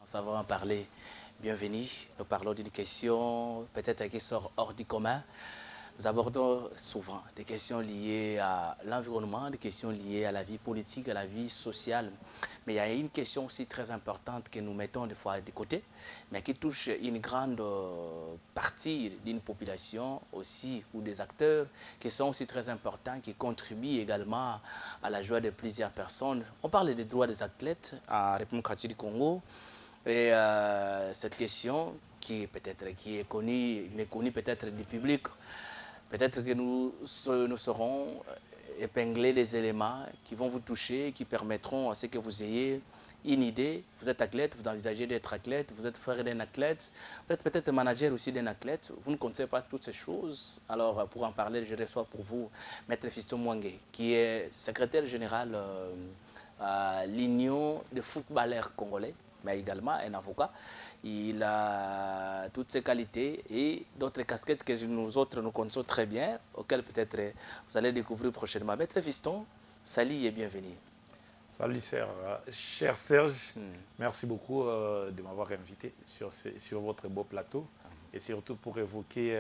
ça va en parler. Bienvenue. Nous parlons d'une question peut-être qui sort hors du commun. Nous abordons souvent des questions liées à l'environnement, des questions liées à la vie politique, à la vie sociale. Mais il y a une question aussi très importante que nous mettons des fois de côté, mais qui touche une grande partie d'une population aussi, ou des acteurs qui sont aussi très importants, qui contribuent également à la joie de plusieurs personnes. On parle des droits des athlètes en République démocratique du Congo. Et cette question qui est connue, méconnue peut-être du public, peut-être que nous saurons épingler les éléments qui vont vous toucher, qui permettront à ce que vous ayez une idée. Vous êtes athlète, vous envisagez d'être athlète, vous êtes frère d'un athlète, vous êtes peut-être manager aussi d'un athlète, vous ne connaissez pas toutes ces choses. Alors, pour en parler, je reçois pour vous Maître Fiston Mwange, qui est secrétaire général à l'Union des footballeurs congolais, mais également un avocat. Il a toutes ses qualités et d'autres casquettes que nous autres nous connaissons très bien, auxquelles peut-être vous allez découvrir prochainement. Maître Fiston, salut et bienvenue. Salut cher Serge, merci beaucoup de m'avoir invité sur votre beau plateau et surtout pour évoquer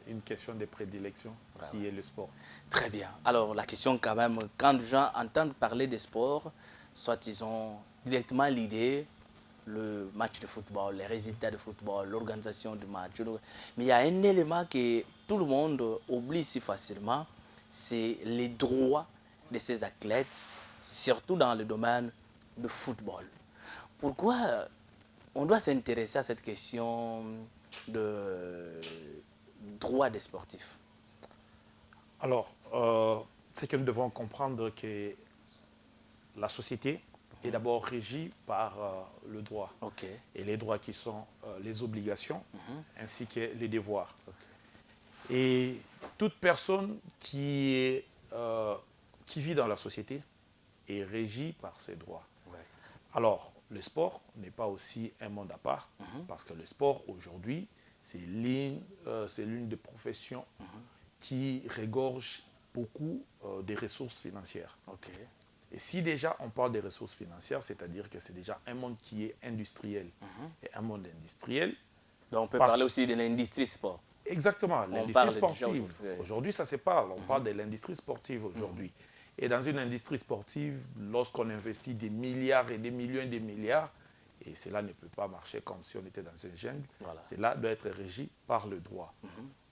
une question de prédilection qui est le sport. Très bien. Alors la question quand même, quand les gens entendent parler de sport, soit ils ont directement l'idée, le match de football, les résultats de football, l'organisation du match. Mais il y a un élément que tout le monde oublie si facilement, c'est les droits de ces athlètes, surtout dans le domaine du football. Pourquoi on doit s'intéresser à cette question de droits des sportifs? Alors, c'est que nous devons comprendre que la société est d'abord régie par le droit. Okay. Et les droits qui sont les obligations ainsi que les devoirs. Okay. Et toute personne qui vit dans la société est régie par ses droits. Ouais. Alors, le sport n'est pas aussi un monde à part, parce que le sport, aujourd'hui, c'est l'une des professions qui regorge beaucoup des ressources financières. Okay. Et si déjà on parle des ressources financières, c'est-à-dire que c'est déjà un monde qui est industriel. Et un monde industriel... Donc on peut parler aussi de l'industrie sport. Exactement, l'industrie sportive. Aujourd'hui, ça se parle. On parle de l'industrie sportive aujourd'hui. Et dans une industrie sportive, lorsqu'on investit des milliards et des milliards, et cela ne peut pas marcher comme si on était dans une jungle, voilà. Cela doit être régi par le droit.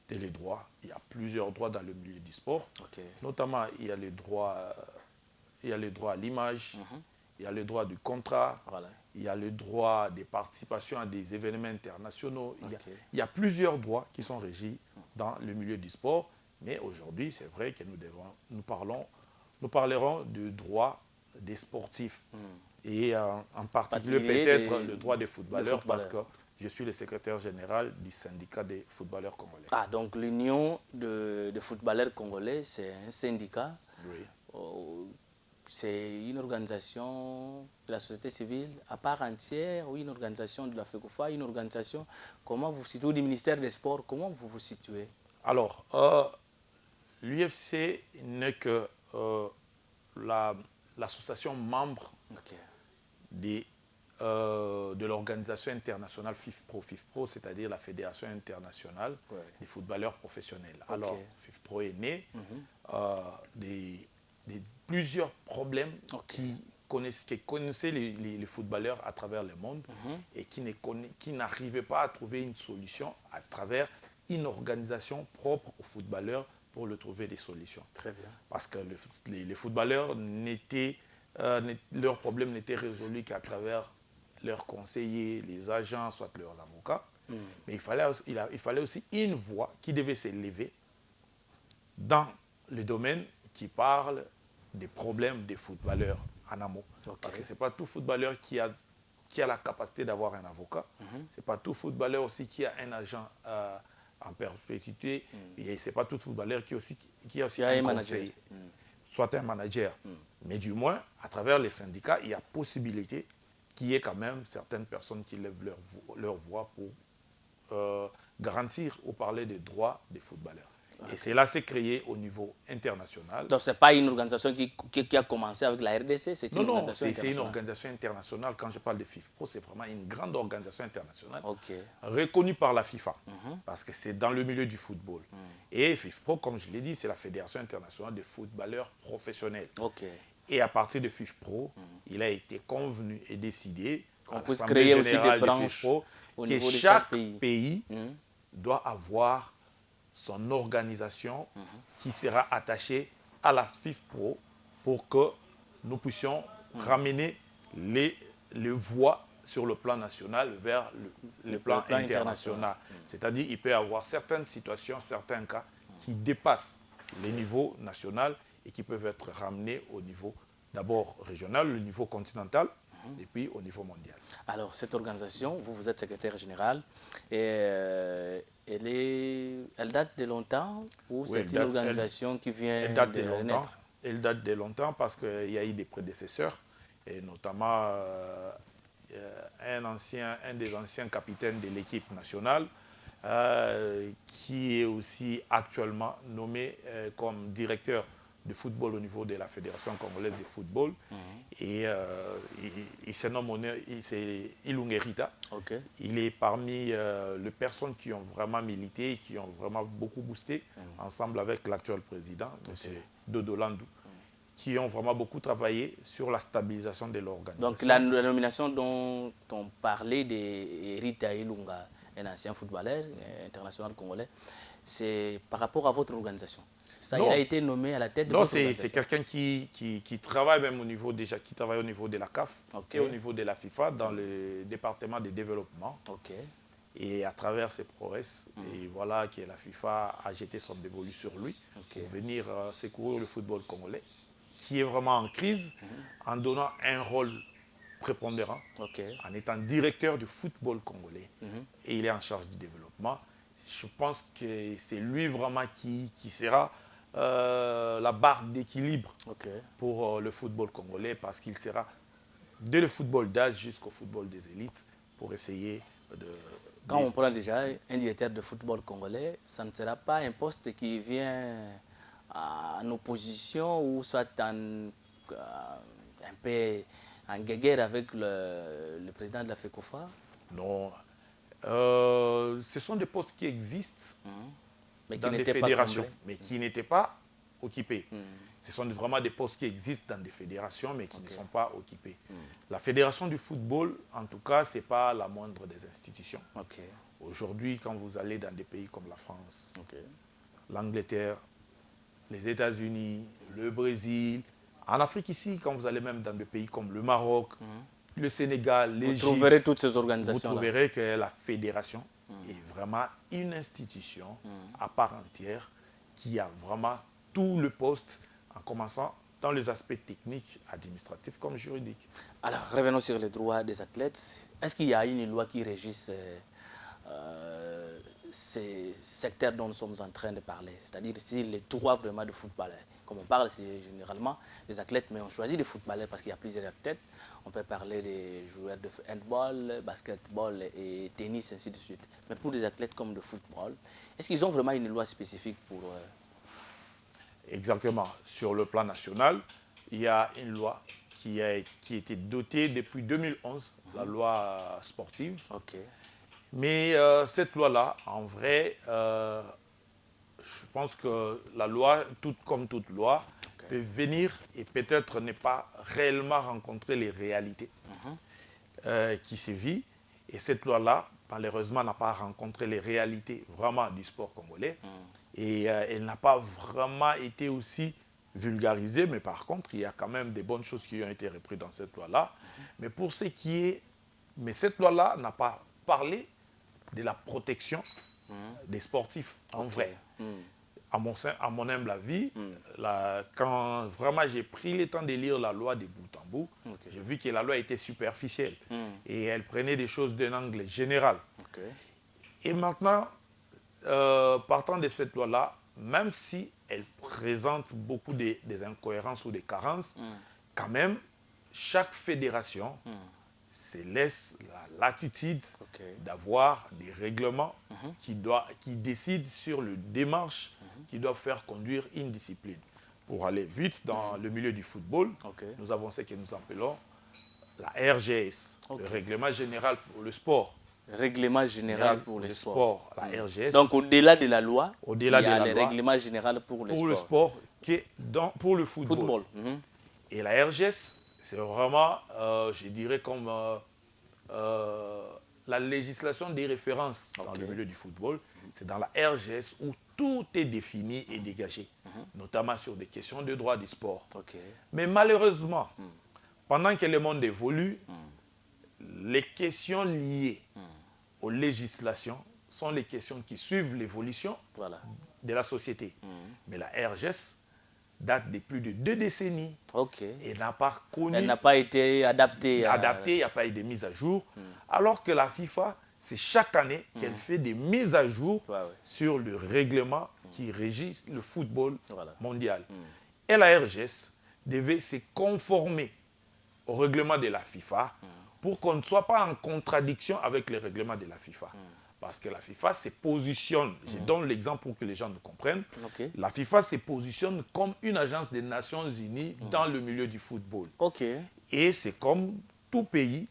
Et les droits, il y a plusieurs droits dans le milieu du sport. Okay. Notamment, il y a les droits... il y a le droit à l'image, il y a le droit du contrat, voilà. Il y a le droit des participations à des événements internationaux. Okay. Il y a plusieurs droits qui sont régis dans le milieu du sport. Mais aujourd'hui, c'est vrai que nous parlerons du droit des sportifs. Et en particulier peut-être le droit des footballeurs, parce que je suis le secrétaire général du syndicat des footballeurs congolais. Ah, donc l'Union de footballeurs congolais, c'est un syndicat. Oui. C'est une organisation de la société civile à part entière ou une organisation de la FECOFA, une organisation, comment vous situez, du ministère des Sports, comment vous vous situez? Alors, l'UFC n'est que l'association membre de l'organisation internationale FIFPro. FIFPro, c'est-à-dire la Fédération internationale des footballeurs professionnels. Okay. Alors, FIFPro est né des plusieurs problèmes qui connaissaient les footballeurs à travers le monde et qui n'arrivaient pas à trouver une solution à travers une organisation propre aux footballeurs pour le trouver des solutions. Très bien. Parce que les footballeurs leurs problèmes n'étaient résolus qu'à travers leurs conseillers, les agents, soit leurs avocats. Mais il fallait aussi une voix qui devait s'élever dans le domaine qui parle des problèmes des footballeurs en amont. Okay. Parce que ce n'est pas tout footballeur qui a la capacité d'avoir un avocat. Ce n'est pas tout footballeur aussi qui a un agent en perpétuité. Et ce n'est pas tout footballeur qui a aussi un conseiller, soit un manager. Mais du moins, à travers les syndicats, il y a possibilité qu'il y ait quand même certaines personnes qui lèvent leur voix pour garantir ou parler des droits des footballeurs. Et cela s'est créé au niveau international. Donc, ce n'est pas une organisation qui a commencé avec la RDC, c'est une organisation internationale. C'est une organisation internationale. Quand je parle de FIFPro, c'est vraiment une grande organisation internationale Okay. reconnue par la FIFA, parce que c'est dans le milieu du football. Et FIFPro, comme je l'ai dit, c'est la Fédération internationale des footballeurs professionnels. Okay. Et à partir de FIFPro, il a été convenu et décidé qu'on puisse créer aussi des branches FIFPro, au que niveau de chaque pays, doit avoir son organisation qui sera attachée à la FIFPro pour que nous puissions ramener les voix sur le plan national vers le plan international. C'est-à-dire qu'il peut y avoir certaines situations, certains cas qui dépassent les niveaux nationaux et qui peuvent être ramenés au niveau d'abord régional, le niveau continental, et puis au niveau mondial. Alors, cette organisation, vous êtes secrétaire général, et elle date de longtemps ou c'est une organisation qui vient de naître? Elle date de longtemps parce qu'il y a eu des prédécesseurs, et notamment un des anciens capitaines de l'équipe nationale, qui est aussi actuellement nommé comme directeur de football au niveau de la Fédération congolaise de football. Et il se nomme Ilungerita. Okay. Il est parmi les personnes qui ont vraiment milité et qui ont vraiment beaucoup boosté, ensemble avec l'actuel président, M. Dodo Landou, qui ont vraiment beaucoup travaillé sur la stabilisation de l'organisation. Donc la nomination dont on parlait d'Erita Ilunga, un ancien footballeur international congolais, c'est par rapport à votre organisation? Ça, il a été nommé à la tête de votre organisation? Non, c'est quelqu'un qui travaille même au niveau qui travaille au niveau de la CAF et au niveau de la FIFA dans le département de développement. Et à travers ses prouesses, et voilà que la FIFA a jeté son dévolu sur lui pour venir secourir le football congolais, qui est vraiment en crise, en donnant un rôle prépondérant, en étant directeur du football congolais. Et il est en charge du développement. Je pense que c'est lui vraiment qui sera la barre d'équilibre pour le football congolais, parce qu'il sera dès le football d'âge jusqu'au football des élites pour essayer de... Quand on prend déjà un directeur de football congolais, ça ne sera pas un poste qui vient en opposition ou soit un peu en guerre avec le président de la FECOFA? Non. Ce sont des postes qui existent dans des fédérations, mais qui n'étaient pas occupés. Ce sont vraiment des postes qui existent dans des fédérations, mais qui ne sont pas occupés. La fédération du football, en tout cas, ce n'est pas la moindre des institutions. Aujourd'hui, quand vous allez dans des pays comme la France, l'Angleterre, les États-Unis, le Brésil, en Afrique ici, quand vous allez même dans des pays comme le Maroc, le Sénégal, l'Égypte, vous trouverez toutes ces organisations. Vous trouverez que la fédération est vraiment une institution à part entière qui a vraiment tout le poste, en commençant dans les aspects techniques, administratifs comme juridiques. Alors, revenons sur les droits des athlètes. Est-ce qu'il y a une loi qui régisse ces secteurs dont nous sommes en train de parler? C'est-à-dire les droits vraiment de footballeurs. Comme on parle, c'est généralement des athlètes, mais on choisit des footballeurs parce qu'il y a plusieurs athlètes. On peut parler des joueurs de handball, basketball et tennis, ainsi de suite. Mais pour des athlètes comme de football, est-ce qu'ils ont vraiment une loi spécifique pour... Exactement. Sur le plan national, il y a une loi qui a été dotée depuis 2011, la loi sportive. Mais cette loi-là, en vrai, je pense que la loi, comme toute loi, peut venir et peut-être ne pas réellement rencontrer les réalités qui se vivent. Et cette loi-là, malheureusement, n'a pas rencontré les réalités vraiment du sport congolais. Et elle n'a pas vraiment été aussi vulgarisée. Mais par contre, il y a quand même des bonnes choses qui ont été reprises dans cette loi-là. Mais pour ce qui est... Mais cette loi-là n'a pas parlé de la protection des sportifs, en vrai. À mon humble avis, quand vraiment j'ai pris le temps de lire la loi de bout en bout, j'ai vu que la loi était superficielle et elle prenait des choses d'un angle général. Et maintenant, partant de cette loi-là, même si elle présente beaucoup des incohérences ou des carences, quand même, chaque fédération se laisse la latitude d'avoir des règlements qui décident sur le démarche qui doivent faire conduire une discipline. Pour aller vite dans le milieu du football, nous avons ce que nous appelons la RGS, le Règlement Général pour le Sport. Règlement général pour le sport. La RGS. Donc au-delà de la loi, il y a le loi, règlement général pour le sport. Pour le sport, qui est pour le football. Et la RGS, c'est vraiment, je dirais, comme la législation des références dans le milieu du football. C'est dans la RGS où tout est défini et dégagé, notamment sur des questions de droit du sport. Mais malheureusement, pendant que le monde évolue, les questions liées aux législations sont les questions qui suivent l'évolution de la société. Mais la RGS date de plus de 2 décennies et n'a pas connu... Elle n'a pas été adaptée. Il n'y a pas eu de mise à jour. Alors que la FIFA, c'est chaque année qu'elle fait des mises à jour sur le règlement qui régit le football mondial. Et la RGS devait se conformer au règlement de la FIFA pour qu'on ne soit pas en contradiction avec les règlements de la FIFA. Parce que la FIFA se positionne, je donne l'exemple pour que les gens nous comprennent, la FIFA se positionne comme une agence des Nations Unies dans le milieu du football. Et c'est comme tout pays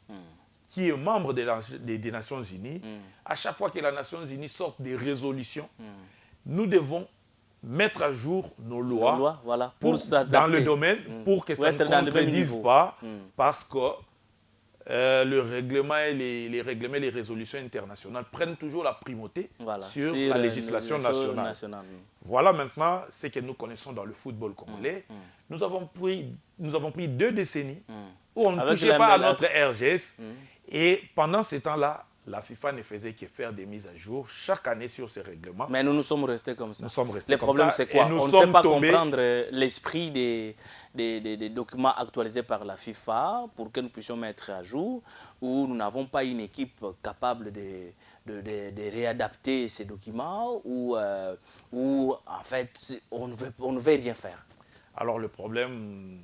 qui est membre des Nations Unies, à chaque fois que les Nations Unies sortent des résolutions, nous devons mettre à jour nos lois dans le domaine pour que ça ne contredise pas, parce que le règlement et les règlements et les résolutions internationales prennent toujours la primauté sur la législation nationale. Voilà maintenant ce que nous connaissons dans le football congolais. Nous avons pris 2 décennies où on ne touchait pas à notre RGS. Et pendant ce temps-là, la FIFA ne faisait que faire des mises à jour chaque année sur ces règlements. Mais nous sommes restés comme ça. Nous sommes restés Le problème, c'est quoi? On ne sait pas comprendre l'esprit des documents actualisés par la FIFA pour que nous puissions mettre à jour, où nous n'avons pas une équipe capable de réadapter ces documents, ou en fait, on ne veut rien faire. Alors le problème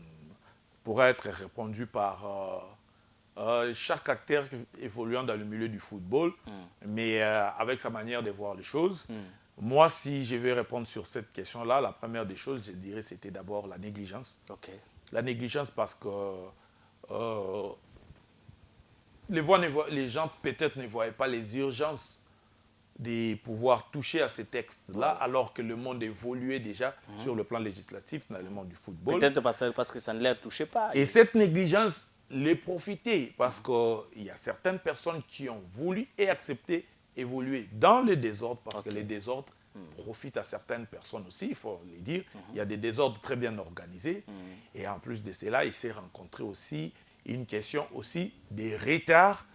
pourrait être répondu par... chaque acteur évoluant dans le milieu du football, mais avec sa manière de voir les choses. Moi, si je vais répondre sur cette question-là, la première des choses, je dirais, c'était d'abord la négligence. La négligence parce que les gens peut-être ne voyaient pas les urgences de pouvoir toucher à ces textes-là, alors que le monde évoluait déjà sur le plan législatif dans le monde du football. Peut-être parce que ça ne les touchait pas. Et cette négligence les profiter, parce qu'il y a certaines personnes qui ont voulu et accepté évoluer dans le désordre, parce que les désordres profitent à certaines personnes aussi, il faut le dire. Il y a des désordres très bien organisés. Et en plus de cela, il s'est rencontré aussi une question aussi des retards,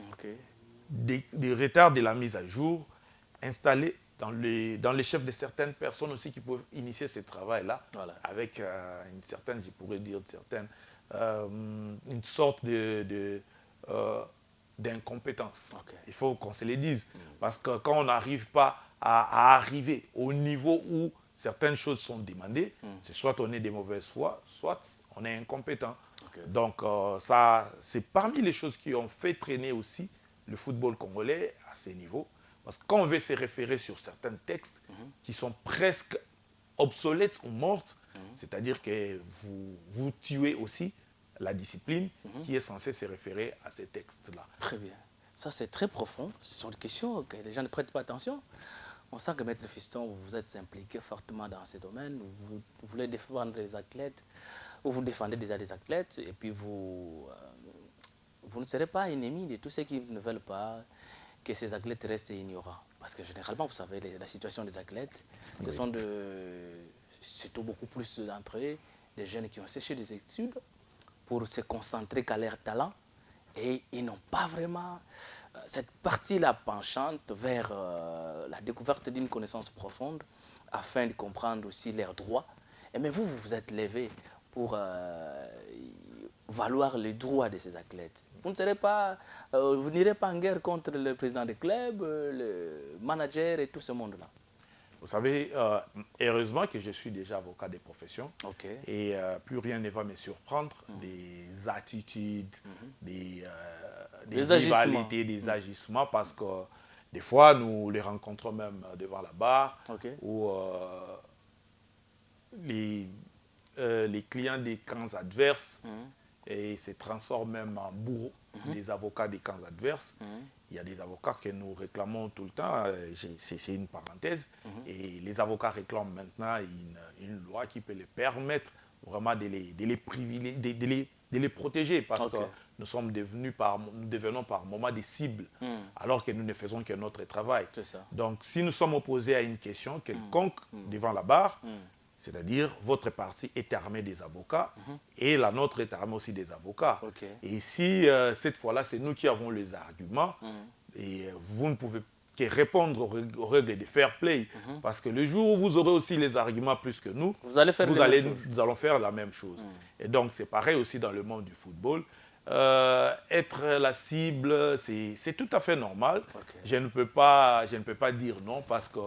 des retards de la mise à jour installés dans les chefs de certaines personnes aussi qui peuvent initier ce travail-là, avec une certaine, je pourrais dire, une sorte d'incompétence. Il faut qu'on se le dise. Parce que quand on n'arrive pas à arriver au niveau où certaines choses sont demandées, c'est soit on est de mauvaise foi, soit on est incompétent. Donc ça, c'est parmi les choses qui ont fait traîner aussi le football congolais à ces niveaux. Parce que quand on veut se référer sur certains textes qui sont presque obsolètes ou mortes, c'est-à-dire que vous tuez aussi la discipline qui est censée se référer à ces textes-là. Très bien. Ça, c'est très profond. Ce sont des questions que les gens ne prêtent pas attention. On sent que Maître Fiston, vous êtes impliqué fortement dans ces domaines. Vous voulez défendre les athlètes, ou vous défendez déjà des athlètes, et puis vous ne serez pas ennemi de tous ceux qui ne veulent pas que ces athlètes restent ignorants. Parce que généralement, vous savez, la situation des athlètes, ce sont surtout beaucoup plus d'entre eux, des jeunes qui ont séché des études pour se concentrer qu'à leur talent, et ils n'ont pas vraiment cette partie-là penchante vers la découverte d'une connaissance profonde afin de comprendre aussi leurs droits. Et mais vous vous êtes levé pour valoir les droits de ces athlètes. Vous ne serez pas, vous n'irez pas en guerre contre le président des clubs, le manager et tout ce monde-là. Vous savez, heureusement que je suis déjà avocat des professions et plus rien ne va me surprendre des attitudes, des rivalités, des agissements, parce que des fois, nous les rencontrons même devant la barre, où les clients des camps adverses et se transforment même en bourreaux des avocats des camps adverses. Il y a des avocats que nous réclamons tout le temps, c'est une parenthèse, et les avocats réclament maintenant une loi qui peut les permettre vraiment de les privilégier, de les protéger, parce que nous devenons par moments des cibles, alors que nous ne faisons que notre travail. Donc, si nous sommes opposés à une question quelconque devant la barre, c'est-à-dire votre parti est armé des avocats et la nôtre est armée aussi des avocats. Et si cette fois-là, c'est nous qui avons les arguments, et vous ne pouvez que répondre aux règles de fair play, parce que le jour où vous aurez aussi les arguments plus que nous, nous allons faire la même chose. Et donc, c'est pareil aussi dans le monde du football. Être la cible, c'est tout à fait normal. Je ne peux pas dire non, parce que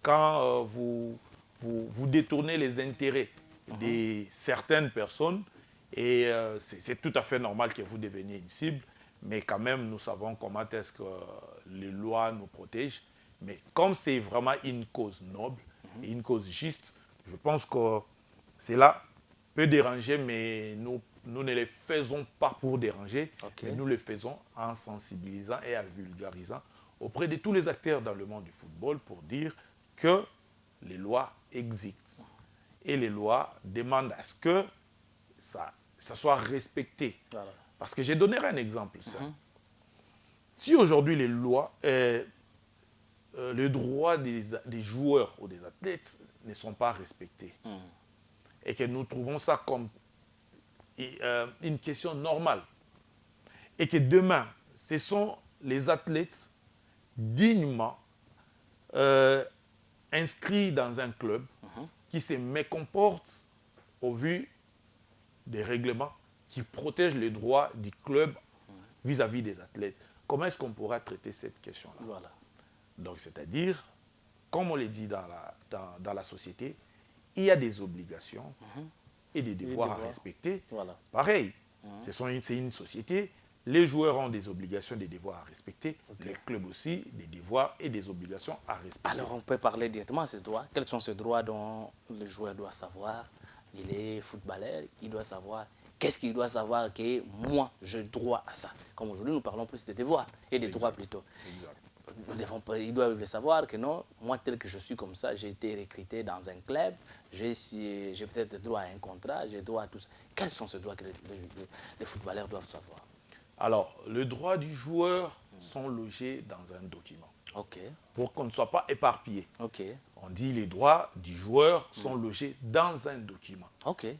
quand vous détournez les intérêts de certaines personnes, et c'est tout à fait normal que vous deveniez une cible, mais quand même, nous savons comment est-ce que les lois nous protègent. Mais comme c'est vraiment une cause noble, une cause juste, je pense que cela peut déranger, mais nous ne les faisons pas pour déranger, mais nous le faisons en sensibilisant et en vulgarisant auprès de tous les acteurs dans le monde du football pour dire que les lois existent. Et les lois demandent à ce que ça soit respecté. Parce que je donnerai un exemple. Si aujourd'hui les lois, les droits des joueurs ou des athlètes ne sont pas respectés, et que nous trouvons ça comme une question normale, et que demain, ce sont les athlètes dignement inscrits dans un club qui se mécomportent au vu des règlements qui protègent les droits du club vis-à-vis des athlètes. Comment est-ce qu'on pourra traiter cette question-là? Donc, c'est-à-dire, comme on le dit dans la société, il y a des obligations et des devoirs à respecter. Pareil, c'est une société. Les joueurs ont des obligations et des devoirs à respecter. Les clubs aussi, des devoirs et des obligations à respecter. Alors, on peut parler directement de ces droits. Quels sont ces droits dont le joueur doit savoir? Il est footballeur, il doit savoir. Qu'est-ce qu'il doit savoir que moi, j'ai droit à ça? Comme aujourd'hui, nous parlons plus de devoirs et des droits plutôt. Il doit le savoir que non, moi, tel que je suis comme ça, j'ai été recruté dans un club, j'ai peut-être droit à un contrat, j'ai droit à tout ça. Quels sont ces droits que les footballeurs doivent savoir? Alors, les droits du joueur sont logés dans un document. Pour qu'on ne soit pas éparpillé. On dit les droits du joueur sont logés dans un document.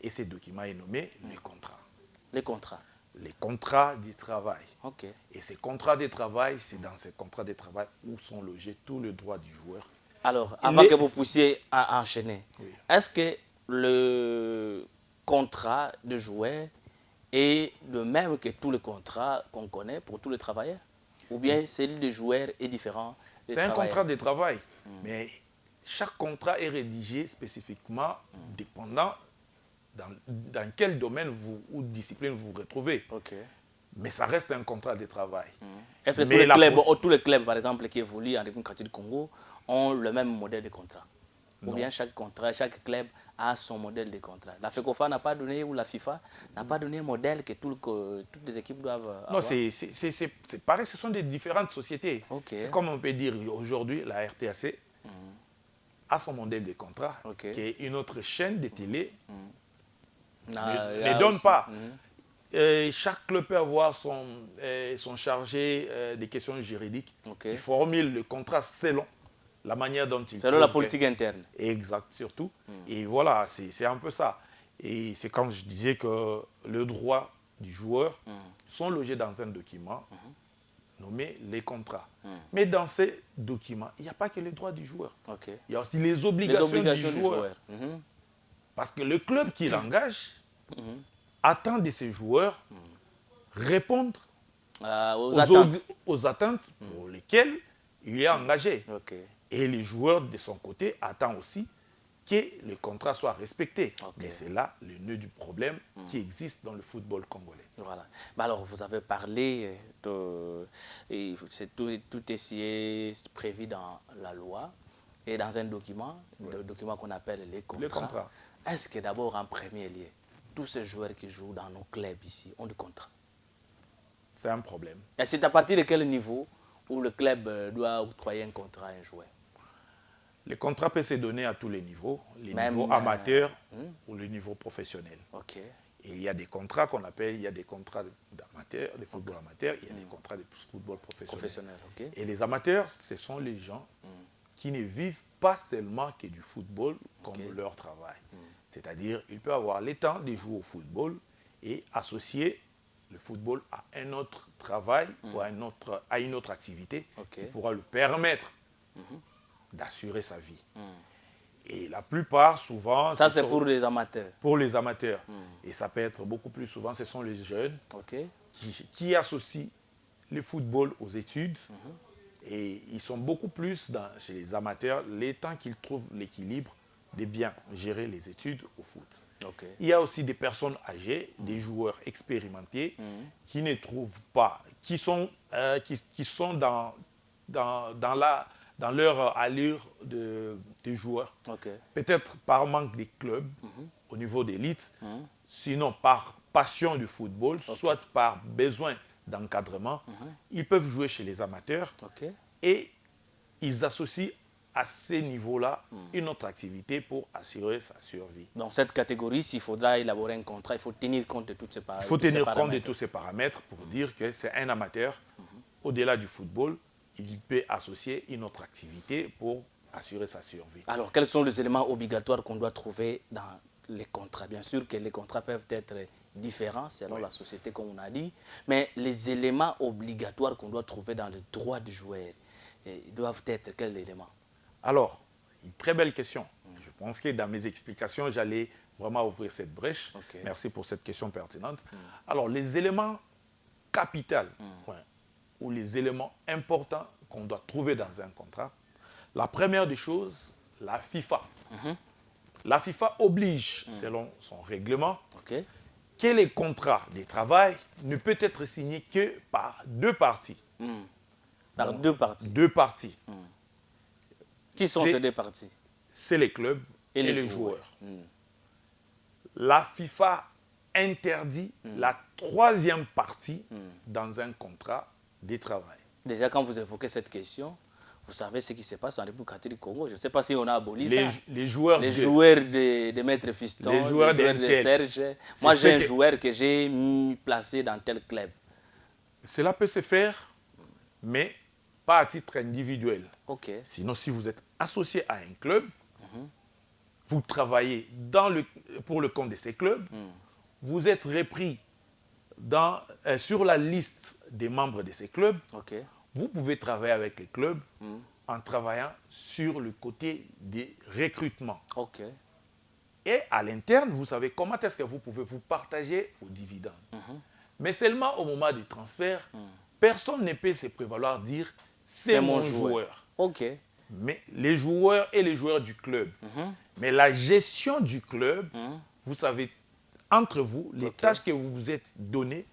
Et ce document est nommé les contrats. Les contrats? Les contrats de travail. Et ces contrats de travail, c'est dans ces contrats de travail où sont logés tous les droits du joueur. Alors, avant que vous puissiez enchaîner, est-ce que le contrat de joueur est le même que tous les contrats qu'on connaît pour tous les travailleurs? Ou bien celui des joueurs est différent? C'est un contrat de travail, mais chaque contrat est rédigé spécifiquement dépendant dans quel domaine ou discipline vous vous retrouvez. Mais ça reste un contrat de travail. Est-ce que tous les clubs, par exemple, qui évoluent en République du Congo, ont le même modèle de contrat? Ou bien chaque club a son modèle de contrat? La FECOFA n'a pas donné, ou la FIFA n'a pas donné un modèle que toutes les équipes doivent avoir? Non, c'est pareil, ce sont des différentes sociétés. C'est comme on peut dire aujourd'hui, la RTAC a son modèle de contrat, qui est une autre chaîne de télé, ne donne pas. Chaque club peut avoir son chargé des questions juridiques qui formule le contrat selon la manière dont il... Selon la politique interne. Exact, surtout. Et voilà, c'est un peu ça. Et c'est quand je disais que les droits du joueur sont logés dans un document nommé les contrats. Mais dans ces documents, il n'y a pas que les droits du joueur. Il y a aussi les obligations du joueur. Parce que le club qui l'engage attend de ses joueurs répondre aux attentes pour lesquelles il est engagé. Et les joueurs, de son côté, attendent aussi que le contrat soit respecté. Mais c'est là le nœud du problème qui existe dans le football congolais. Voilà. Bah alors, vous avez parlé de... Tout est prévu dans la loi et dans un document, le document qu'on appelle les contrats. Les contrats. Est-ce que d'abord, en premier lieu, tous ces joueurs qui jouent dans nos clubs ici ont des contrats? C'est un problème. Et c'est à partir de quel niveau où le club doit octroyer un contrat à un joueur? Le contrat peut se donner à tous les niveaux niveaux amateurs ou le niveau professionnel. Okay. Et il y a des contrats qu'on appelle, il y a des contrats d'amateurs, de football amateur, il y a des contrats de football professionnel. Et les amateurs, ce sont les gens qui ne vivent pas seulement que du football comme leur travail. C'est-à-dire, ils peuvent avoir le temps de jouer au football et associer le football à un autre travail ou à une autre activité qui pourra lui permettre d'assurer sa vie. Et la plupart, souvent... Ça, c'est pour les amateurs. Pour les amateurs. Et ça peut être beaucoup plus souvent, ce sont les jeunes qui associent le football aux études. Et ils sont beaucoup plus, chez les amateurs, les temps qu'ils trouvent l'équilibre de bien gérer les études au foot. Il y a aussi des personnes âgées, des joueurs expérimentés qui ne trouvent pas, qui sont dans leur allure de joueurs. Peut-être par manque de clubs au niveau d'élite, sinon par passion du football, soit par besoin d'encadrement, ils peuvent jouer chez les amateurs et ils associent à ces niveaux-là une autre activité pour assurer sa survie. Dans cette catégorie, s'il faudra élaborer un contrat, il faut tenir compte de tous ces paramètres. Il faut tenir compte de tous ces paramètres pour dire que c'est un amateur, au-delà du football, il peut associer une autre activité pour assurer sa survie. Alors, quels sont les éléments obligatoires qu'on doit trouver dans les contrats? Bien sûr que les contrats peuvent être différents selon la société, comme on a dit, mais les éléments obligatoires qu'on doit trouver dans le droit du joueur, ils doivent être quels éléments? Alors, une très belle question. Je pense que dans mes explications, j'allais vraiment ouvrir cette brèche. Merci pour cette question pertinente. Alors, les éléments capitaux ou les éléments importants qu'on doit trouver dans un contrat, la première des choses, la FIFA. La FIFA oblige, selon son règlement, que les contrats de travail ne peut être signé que par deux parties. Par deux parties? Deux parties. Qui sont ces deux parties? C'est les clubs et les joueurs. La FIFA interdit la troisième partie dans un contrat de travail. Déjà, quand vous évoquez cette question, vous savez ce qui se passe en République catholique du Congo. Je ne sais pas si on a aboli ça. Les joueurs de Maître Fiston, les joueurs de Serge. Moi, j'ai un joueur que j'ai placé dans tel club. Cela peut se faire, mais pas à titre individuel. Sinon, si vous êtes associé à un club, vous travaillez pour le compte de ces clubs, vous êtes repris sur la liste des membres de ces clubs, vous pouvez travailler avec les clubs en travaillant sur le côté des recrutements. Et à l'interne, vous savez comment est-ce que vous pouvez vous partager vos dividendes. Mais seulement au moment du transfert, personne ne peut se prévaloir dire c'est mon joueur. Mais les joueurs et les joueurs du club. Mais la gestion du club, vous savez, entre vous, les tâches que vous vous êtes données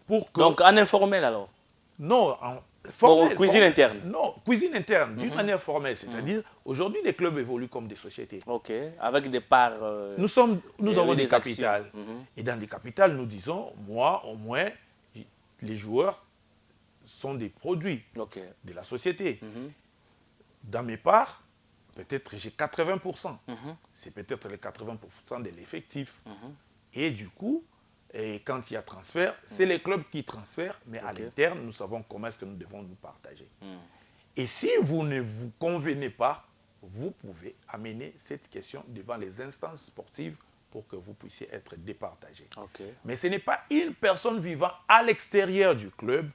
pour que... Donc en informel alors? Non, en formel. Cuisine interne? Non, cuisine interne, d'une manière formelle. C'est-à-dire, aujourd'hui, les clubs évoluent comme des sociétés. Avec des parts... Nous avons des capitales. Et dans les capitales, nous disons, moi, au moins, les joueurs sont des produits de la société. Dans mes parts, peut-être j'ai 80%. C'est peut-être les 80% de l'effectif. Et du coup, quand il y a transfert, c'est les clubs qui transfèrent, mais à l'interne, nous savons comment est-ce que nous devons nous partager. Et si vous ne vous convenez pas, vous pouvez amener cette question devant les instances sportives pour que vous puissiez être départagés. Mais ce n'est pas une personne vivant à l'extérieur du club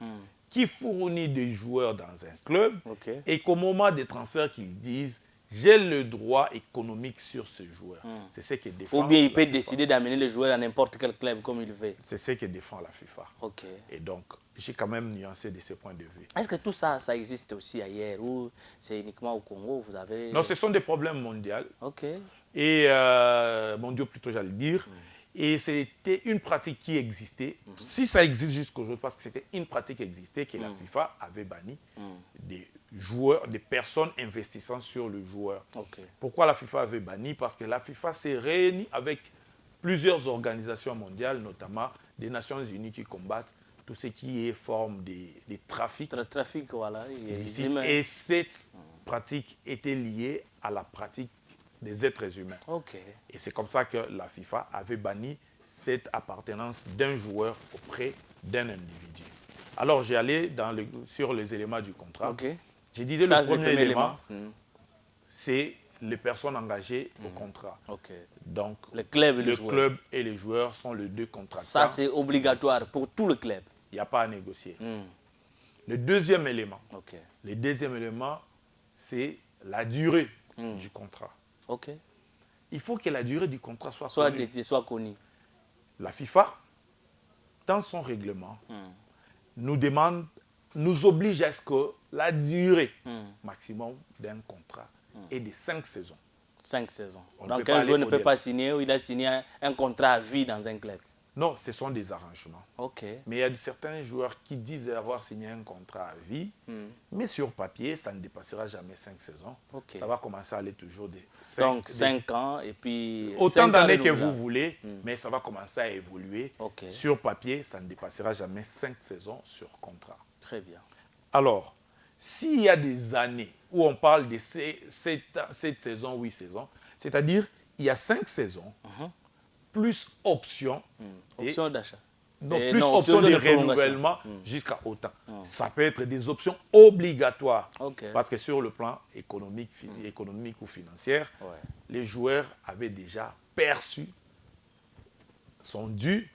qui fournit des joueurs dans un club et qu'au moment des transferts qu'ils disent « j'ai le droit économique sur ce joueur. C'est ce que défend. Ou bien il peut décider d'amener le joueur à n'importe quel club comme il veut. C'est ce que défend la FIFA. Ok. Et donc, j'ai quand même nuancé de ces points de vue. Est-ce que tout ça, ça existe aussi ailleurs ou c'est uniquement au Congo vous avez... Non, ce sont des problèmes mondiaux. Ok. Et mondiaux plutôt, j'allais dire. Et c'était une pratique qui existait. Si ça existe jusqu'aujourd'hui, parce que c'était une pratique qui existait, que la FIFA avait banni des joueurs, des personnes investissant sur le joueur. Ok. Pourquoi la FIFA avait banni? Parce que la FIFA s'est réunie avec plusieurs organisations mondiales, notamment des Nations Unies qui combattent tout ce qui est forme des trafics. Le trafic, voilà. Et cette pratique était liée à la pratique des êtres humains. Ok. Et c'est comme ça que la FIFA avait banni cette appartenance d'un joueur auprès d'un individu. Alors, j'ai allé sur les éléments du contrat. Okay. J'ai dit le premier élément, c'est les personnes engagées au contrat. Okay. Donc, le club et les joueurs sont les deux contractants. Ça, c'est obligatoire pour tout le club. Il n'y a pas à négocier. Le deuxième élément, c'est la durée du contrat. Ok. Il faut que la durée du contrat soit connue. La FIFA, dans son règlement, nous oblige à ce que la durée maximum d'un contrat est de 5 saisons. 5 saisons. Donc un joueur ne peut pas signer ou il a signé un contrat à vie dans un club. Non, ce sont des arrangements. Ok. Mais il y a certains joueurs qui disent avoir signé un contrat à vie, mais sur papier, ça ne dépassera jamais 5 saisons. Okay. Ça va commencer à aller toujours des 5 Donc 5 ans et puis... Autant d'années que vous voulez, mais ça va commencer à évoluer. Okay. Sur papier, ça ne dépassera jamais 5 saisons sur contrat. Très bien. Alors, s'il y a des années où on parle de 7 saisons, 8 saisons, c'est-à-dire il y a 5 saisons, plus option d'achat. Non, plus option de renouvellement jusqu'à autant. Ça peut être des options obligatoires. Okay. Parce que sur le plan économique ou financier, les joueurs avaient déjà perçu son dû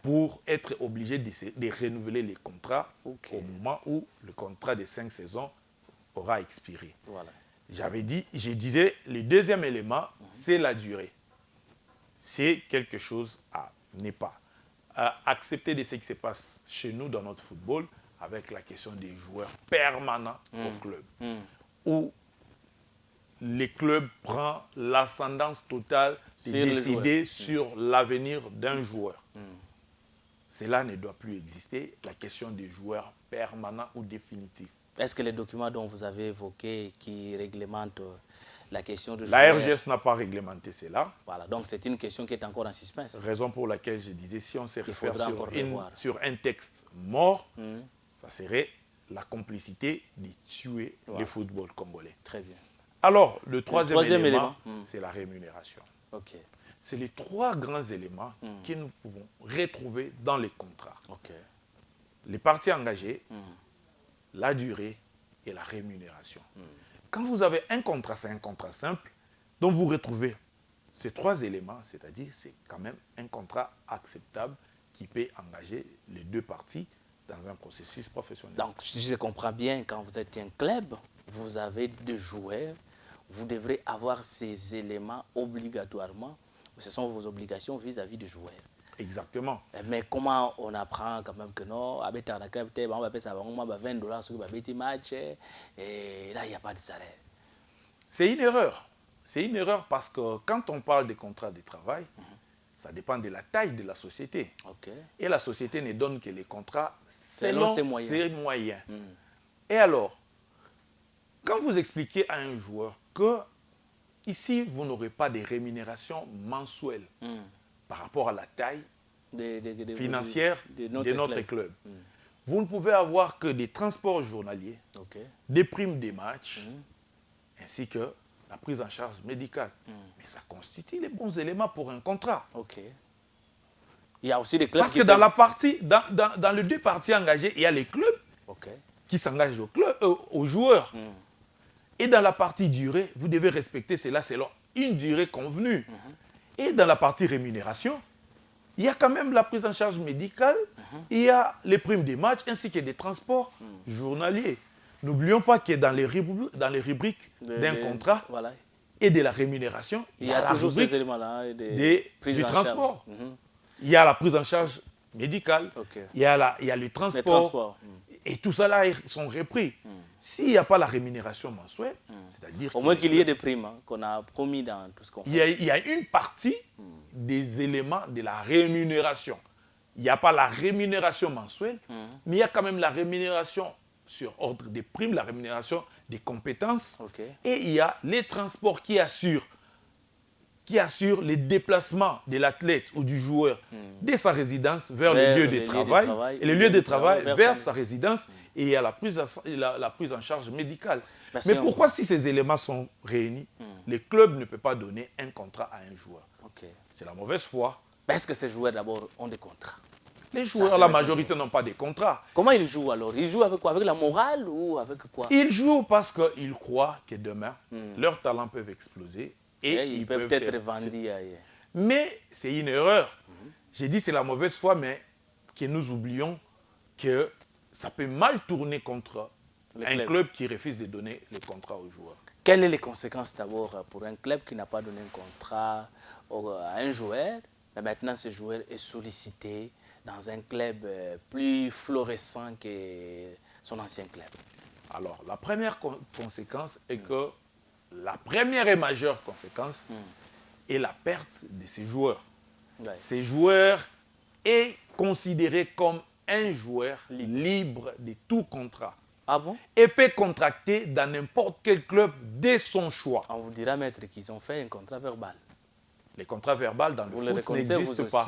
pour être obligés de renouveler les contrats au moment où le contrat de 5 saisons aura expiré. Voilà. Je disais, le deuxième élément, c'est la durée. C'est quelque chose à ne pas accepter de ce qui se passe chez nous dans notre football avec la question des joueurs permanents au club. Où les clubs prennent l'ascendance totale de décider sur l'avenir d'un joueur. Cela ne doit plus exister, la question des joueurs permanents ou définitifs. Est-ce que les documents dont vous avez évoqués qui réglementent la question de la RGS n'a pas réglementé cela. Voilà, donc c'est une question qui est encore en suspense. Raison pour laquelle je disais, si on se réfère sur un texte mort, ça serait la complicité de tuer le football congolais. Très bien. Alors, le troisième élément, c'est la rémunération. Okay. C'est les 3 grands éléments que nous pouvons retrouver dans les contrats. Okay. Les parties engagées, la durée et la rémunération. Quand vous avez un contrat, c'est un contrat simple, dont vous retrouvez ces 3 éléments, c'est-à-dire c'est quand même un contrat acceptable qui peut engager les 2 parties dans un processus professionnel. Donc, si je comprends bien, quand vous êtes un club, vous avez 2 joueurs, vous devrez avoir ces éléments obligatoirement. Ce sont vos obligations vis-à-vis du joueur. Exactement. Mais comment on apprend quand même que non, on va payer ça $20 sur le match et là, il n'y a pas de salaire. C'est une erreur. C'est une erreur parce que quand on parle des contrats de travail, ça dépend de la taille de la société. Et la société ne donne que les contrats selon ses moyens. Et alors, quand vous expliquez à un joueur que ici, vous n'aurez pas de rémunération mensuelle par rapport à la taille financière de notre club. Vous ne pouvez avoir que des transports journaliers, des primes des matchs, ainsi que la prise en charge médicale. Mais ça constitue les bons éléments pour un contrat. Il y a aussi des clubs parce que dans les 2 parties engagées, il y a les clubs qui s'engagent aux joueurs. Et dans la partie durée, vous devez respecter cela selon une durée convenue. Et dans la partie rémunération, il y a quand même la prise en charge médicale, il y a les primes des matchs ainsi que des transports journaliers. n'oublions pas que dans les rubriques d'un contrat et de la rémunération, il y a toujours ces éléments-là du transport. Il y a la prise en charge médicale, il y a le transport. Et tout ça là, ils sont repris. S'il n'y a pas la rémunération mensuelle, c'est-à-dire... Au moins qu'il y ait des primes qu'on a promis dans tout ce qu'on fait. Il y a une partie des éléments de la rémunération. Il n'y a pas la rémunération mensuelle, mais il y a quand même la rémunération sur ordre des primes, la rémunération des compétences. Et il y a les transports qui assurent les déplacements de l'athlète ou du joueur de sa résidence vers le lieu de travail et le lieu de travail vers sa résidence, et il y a la prise en charge médicale. Mais pourquoi, si ces éléments sont réunis, le club ne peut pas donner un contrat à un joueur? C'est la mauvaise foi. Est-ce que ces joueurs d'abord ont des contrats? Les joueurs, la majorité n'ont pas de contrats. Comment ils jouent alors? Ils jouent avec quoi? Avec la morale ou avec quoi? Ils jouent parce qu'ils croient que demain, leurs talents peuvent exploser. Et ils peuvent être vendus ailleurs. Mais c'est une erreur. J'ai dit c'est la mauvaise foi, mais que nous oublions que ça peut mal tourner contre un club qui refuse de donner le contrat aux joueurs. Quelles sont les conséquences d'abord pour un club qui n'a pas donné un contrat à un joueur, mais maintenant ce joueur est sollicité dans un club plus florissant que son ancien club? Alors, la première conséquence est que la première et majeure conséquence est la perte de ces joueurs. Ces joueurs est considéré comme un joueur libre de tout contrat. Ah bon? Et peut contracter dans n'importe quel club de son choix. On vous dira, maître, qu'ils ont fait un contrat verbal. Les contrats verbaux dans le foot n'existent pas.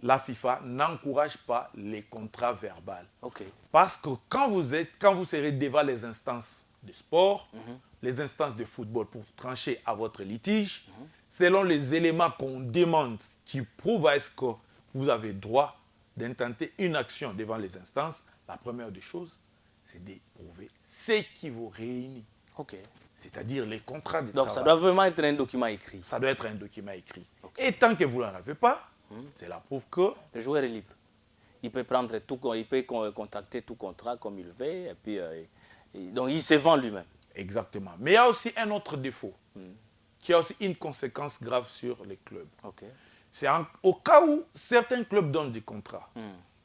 La FIFA n'encourage pas les contrats verbaux. Parce que quand vous serez devant les instances de sport, les instances de football pour trancher à votre litige, selon les éléments qu'on demande qui prouvent à ce que vous avez droit d'intenter une action devant les instances, la première des choses, c'est de prouver ce qui vous réunit. C'est-à-dire les contrats de travail. Donc ça doit vraiment être un document écrit. Ça doit être un document écrit. Et tant que vous n'en avez pas, c'est la preuve que... Le joueur est libre. Il peut prendre tout, il peut contracter tout contrat comme il veut, et puis donc il se vend lui-même. Exactement. Mais il y a aussi un autre défaut, qui a aussi une conséquence grave sur les clubs. C'est au cas où certains clubs donnent des contrats,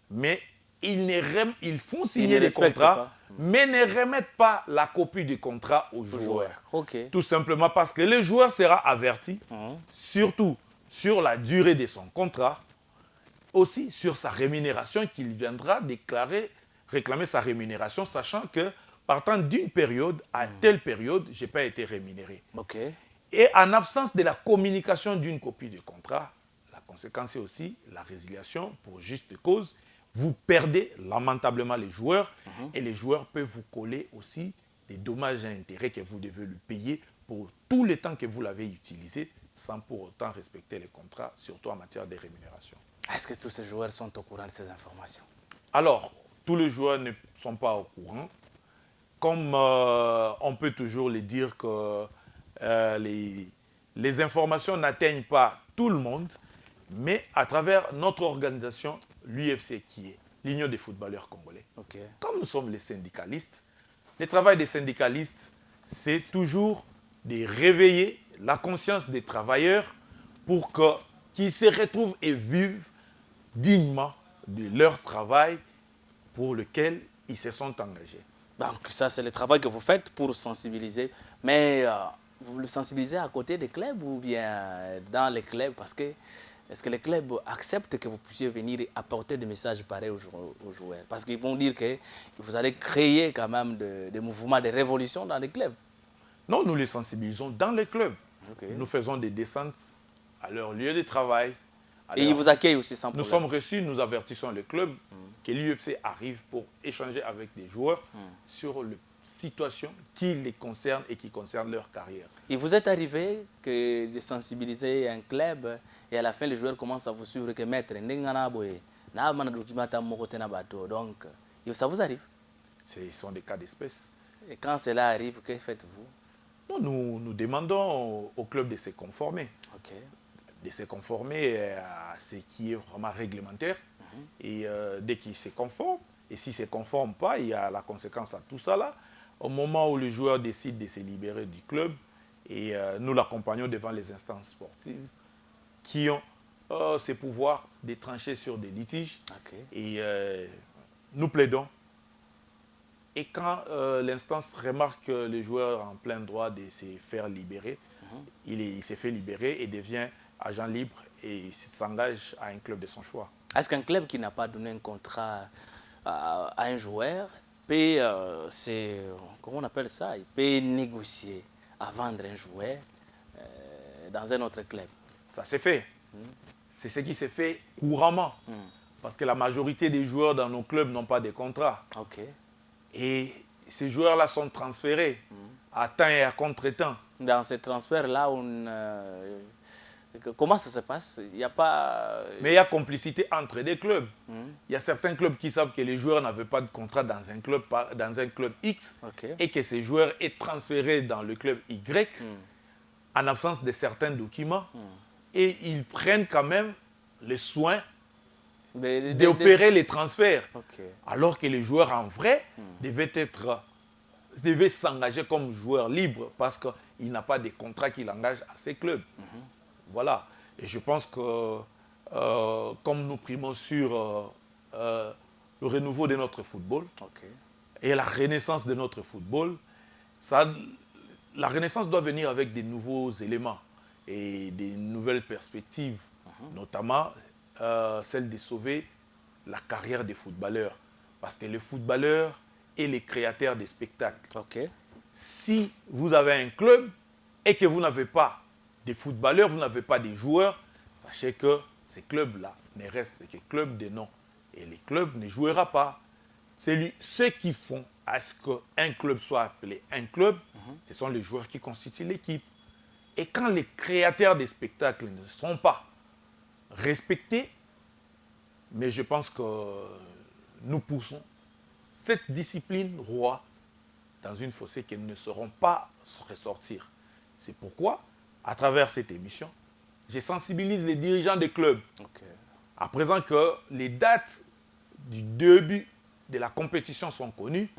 mais ils font signer des contrats, mais ne remettent pas la copie du contrat aux joueurs. Tout simplement parce que le joueur sera averti, surtout sur la durée de son contrat, aussi sur sa rémunération, qu'il viendra réclamer sa rémunération, sachant que partant d'une période à telle période, je n'ai pas été rémunéré. Et en absence de la communication d'une copie de contrat, la conséquence est aussi la résiliation pour juste cause. Vous perdez lamentablement les joueurs et les joueurs peuvent vous coller aussi des dommages et intérêts que vous devez lui payer pour tout le temps que vous l'avez utilisé sans pour autant respecter les contrats, surtout en matière de rémunération. Est-ce que tous ces joueurs sont au courant de ces informations? Alors, tous les joueurs ne sont pas au courant. Comme on peut toujours le dire que les informations n'atteignent pas tout le monde, mais à travers notre organisation, l'UFC, qui est l'Union des footballeurs congolais, comme nous sommes les syndicalistes, le travail des syndicalistes, c'est toujours de réveiller la conscience des travailleurs pour qu'ils se retrouvent et vivent dignement de leur travail pour lequel ils se sont engagés. Donc ça, c'est le travail que vous faites pour sensibiliser. Mais vous le sensibilisez à côté des clubs ou bien dans les clubs? Parce que est-ce que les clubs acceptent que vous puissiez venir et apporter des messages pareils aux joueurs? Parce qu'ils vont dire que vous allez créer quand même des mouvements de révolution dans les clubs. Non, nous les sensibilisons dans les clubs. Nous faisons des descentes à leur lieu de travail. Et ils vous accueillent aussi sans problème. Nous sommes reçus, nous avertissons le club que l'UFC arrive pour échanger avec des joueurs sur les situations qui les concernent et qui concernent leur carrière. Et vous êtes arrivé de sensibiliser un club et à la fin, les joueurs commencent à vous suivre que maître, donc ça vous arrive? Ce sont des cas d'espèce. Et quand cela arrive, que faites-vous? Non, nous demandons au club de se conformer. De se conformer à ce qui est vraiment réglementaire. Et dès qu'ils se conforment, Et si ça ne conforme pas, il y a la conséquence à tout ça là. Au moment où le joueur décide de se libérer du club, et nous l'accompagnons devant les instances sportives qui ont ces pouvoirs de trancher sur des litiges. Okay. Et nous plaidons. Et quand l'instance remarque que le joueur est en plein droit de se faire libérer, il s'est fait libérer et devient agent libre et il s'engage à un club de son choix. Est-ce qu'un club qui n'a pas donné un contrat à un joueur peut, comment on appelle ça, il peut négocier à vendre un joueur dans un autre club? Ça s'est fait. C'est ce qui s'est fait couramment. Parce que la majorité des joueurs dans nos clubs n'ont pas de contrat. Okay. Et ces joueurs-là sont transférés à temps et à contre-temps. Dans ces transferts-là, comment ça se passe? Il n'y a pas... Mais il y a complicité entre des clubs. Il y a certains clubs qui savent que les joueurs n'avaient pas de contrat dans un club X, Okay. et que ces joueurs est transférés dans le club Y en absence de certains documents. Et ils prennent quand même le soin d'opérer les transferts. Okay. Alors que les joueurs en vrai devaient s'engager comme joueurs libres parce qu'il n'a pas de contrat qui l'engage à ces clubs. Voilà. Et je pense que comme nous primons sur le renouveau de notre football, Okay. et la renaissance de notre football, la renaissance doit venir avec des nouveaux éléments et des nouvelles perspectives, notamment celle de sauver la carrière des footballeurs. Parce que les footballeurs et les créateurs des spectacles. Okay. Si vous avez un club et que vous n'avez pas de footballeurs, vous n'avez pas de joueurs, sachez que ces clubs-là ne restent que clubs de nom. Et les clubs ne joueront pas. Ceux qui font à ce qu'un club soit appelé un club, ce sont les joueurs qui constituent l'équipe. Et quand les créateurs des spectacles ne sont pas respectés, mais je pense que nous poussons cette discipline roi dans une fossée qu'ils ne sauront pas ressortir. C'est pourquoi, à travers cette émission, je sensibilise les dirigeants des clubs. Okay. À présent que les dates du début de la compétition sont connues,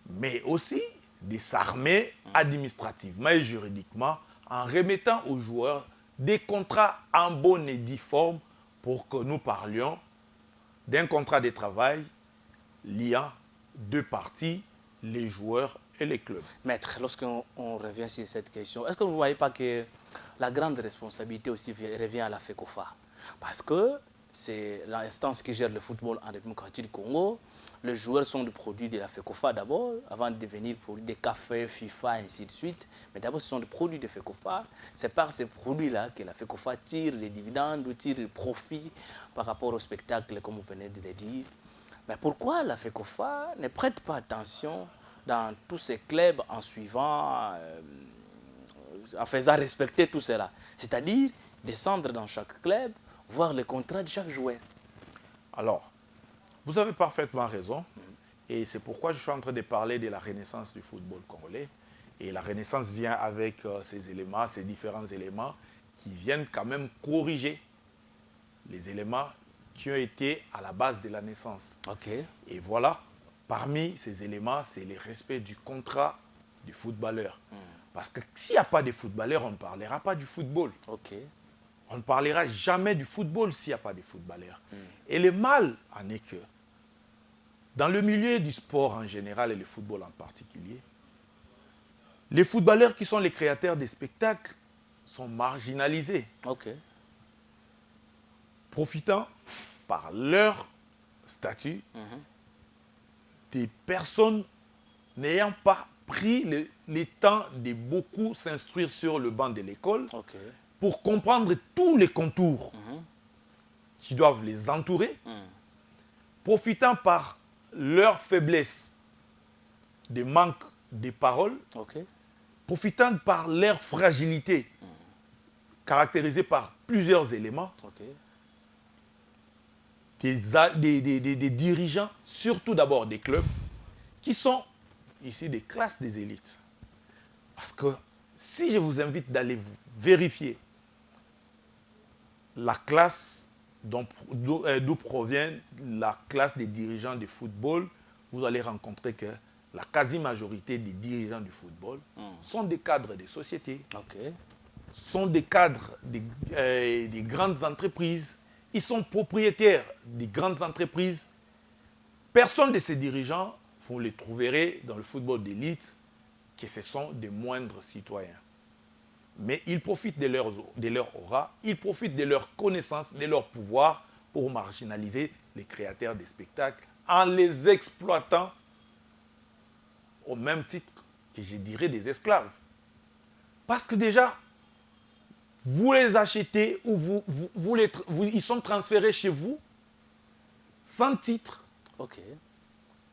mais aussi de s'armer administrativement et juridiquement en remettant aux joueurs des contrats en bonne et due forme pour que nous parlions d'un contrat de travail liant deux parties, les joueurs et les clubs. Maître, lorsqu'on revient sur cette question, est-ce que vous ne voyez pas que la grande responsabilité aussi revient à la FECOFA? Parce que c'est l'instance qui gère le football en démocratie du Congo. Les joueurs sont des produits de la FECOFA d'abord, avant de devenir produits des cafés, FIFA, ainsi de suite. Mais d'abord, ce sont des produits de FECOFA. C'est par ces produits-là que la FECOFA tire les dividendes ou tire le profit par rapport au spectacle, comme vous venez de le dire. Mais pourquoi la FECOFA ne prête pas attention dans tous ces clubs en suivant, en faisant respecter tout cela? C'est-à-dire descendre dans chaque club, voir le contrat de chaque joueur. Alors, vous avez parfaitement raison. Et c'est pourquoi je suis en train de parler de la renaissance du football congolais. Et la renaissance vient avec ces éléments, ces différents éléments qui viennent quand même corriger les éléments qui ont été à la base de la naissance. Okay. Et voilà, parmi ces éléments, c'est le respect du contrat du footballeur. Parce que s'il n'y a pas de footballeur, on ne parlera pas du football. Okay. On ne parlera jamais du football s'il n'y a pas de footballeurs. Et le mal en est que, dans le milieu du sport en général et le football en particulier, les footballeurs qui sont les créateurs des spectacles sont marginalisés. Okay. Profitant par leur statut des personnes n'ayant pas pris le temps de beaucoup s'instruire sur le banc de l'école. Okay. Pour comprendre tous les contours qui doivent les entourer, profitant par leur faiblesse de manque de paroles, Okay. profitant par leur fragilité, caractérisée par plusieurs éléments, Okay. des dirigeants, surtout d'abord des clubs, qui sont ici des classes des élites. Parce que si je vous invite d'aller vérifier la classe d'où provient la classe des dirigeants de football, vous allez rencontrer que la quasi-majorité des dirigeants du football sont des cadres des sociétés, sont des cadres des grandes entreprises. Ils sont propriétaires des grandes entreprises. Personne de ces dirigeants, vous les trouverez dans le football d'élite, que ce sont des moindres citoyens. Mais ils profitent de leur aura, ils profitent de leur connaissance, de leur pouvoir pour marginaliser les créateurs des spectacles en les exploitant au même titre que je dirais des esclaves. Parce que déjà, vous les achetez ou ils sont transférés chez vous sans titre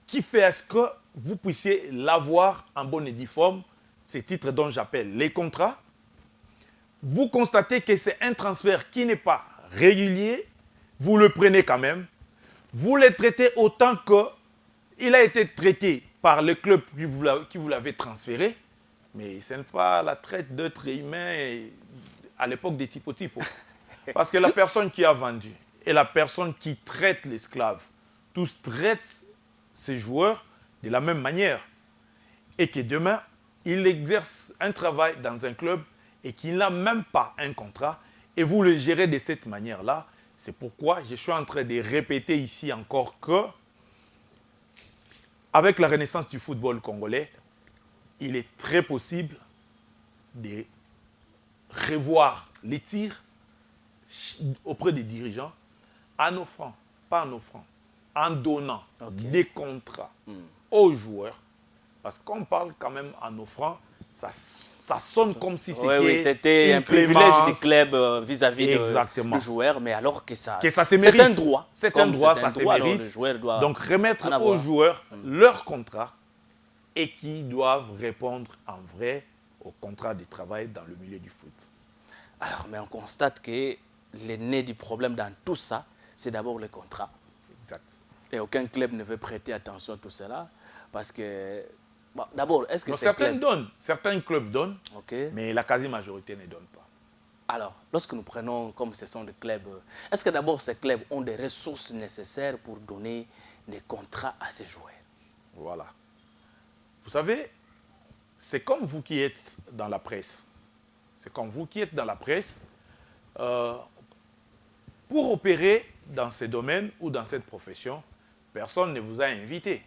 qui fait à ce que vous puissiez l'avoir en bonne et due forme, ces titres dont j'appelle les contrats. Vous constatez que c'est un transfert qui n'est pas régulier, vous le prenez quand même, vous le traitez autant qu'il a été traité par le club qui vous l'avait transféré, mais ce n'est pas la traite d'êtres humains à l'époque des typo-typo. Parce que la personne qui a vendu et la personne qui traite l'esclave, tous traitent ces joueurs de la même manière. Et que demain, il exerce un travail dans un club et qu'il n'a même pas un contrat, et vous le gérez de cette manière-là. C'est pourquoi je suis en train de répéter ici encore que, avec la renaissance du football congolais, il est très possible de revoir les tirs auprès des dirigeants en offrant, pas en offrant, en donnant des contrats aux joueurs. Parce qu'on parle quand même en offrant, ça sonne comme si c'était un privilège du club vis-à-vis du joueur, mais alors que ça se mérite. C'est un droit. C'est un droit, ça se mérite. Donc remettre aux joueurs leur contrat et qui doivent répondre en vrai au contrat de travail dans le milieu du foot. Alors, mais on constate que le nez du problème dans tout ça, c'est d'abord le contrat. Exact. Et aucun club ne veut prêter attention à tout cela parce que... Bon, d'abord, est-ce que certains clubs donnent, mais la quasi-majorité ne donne pas. Alors, lorsque nous prenons comme ce sont des clubs, est-ce que d'abord ces clubs ont des ressources nécessaires pour donner des contrats à ces joueurs? Voilà. Vous savez, c'est comme vous qui êtes dans la presse. C'est comme vous qui êtes dans la presse. Pour opérer dans ces domaines ou dans cette profession, personne ne vous a invité.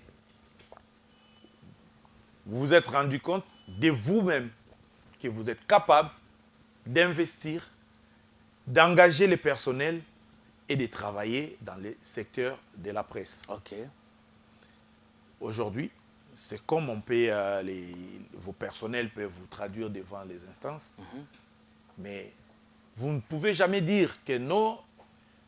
Vous vous êtes rendu compte de vous-même que vous êtes capable d'investir, d'engager les personnels et de travailler dans les secteurs de la presse. Aujourd'hui, c'est comme on peut, vos personnels peuvent vous traduire devant les instances, mais vous ne pouvez jamais dire que non,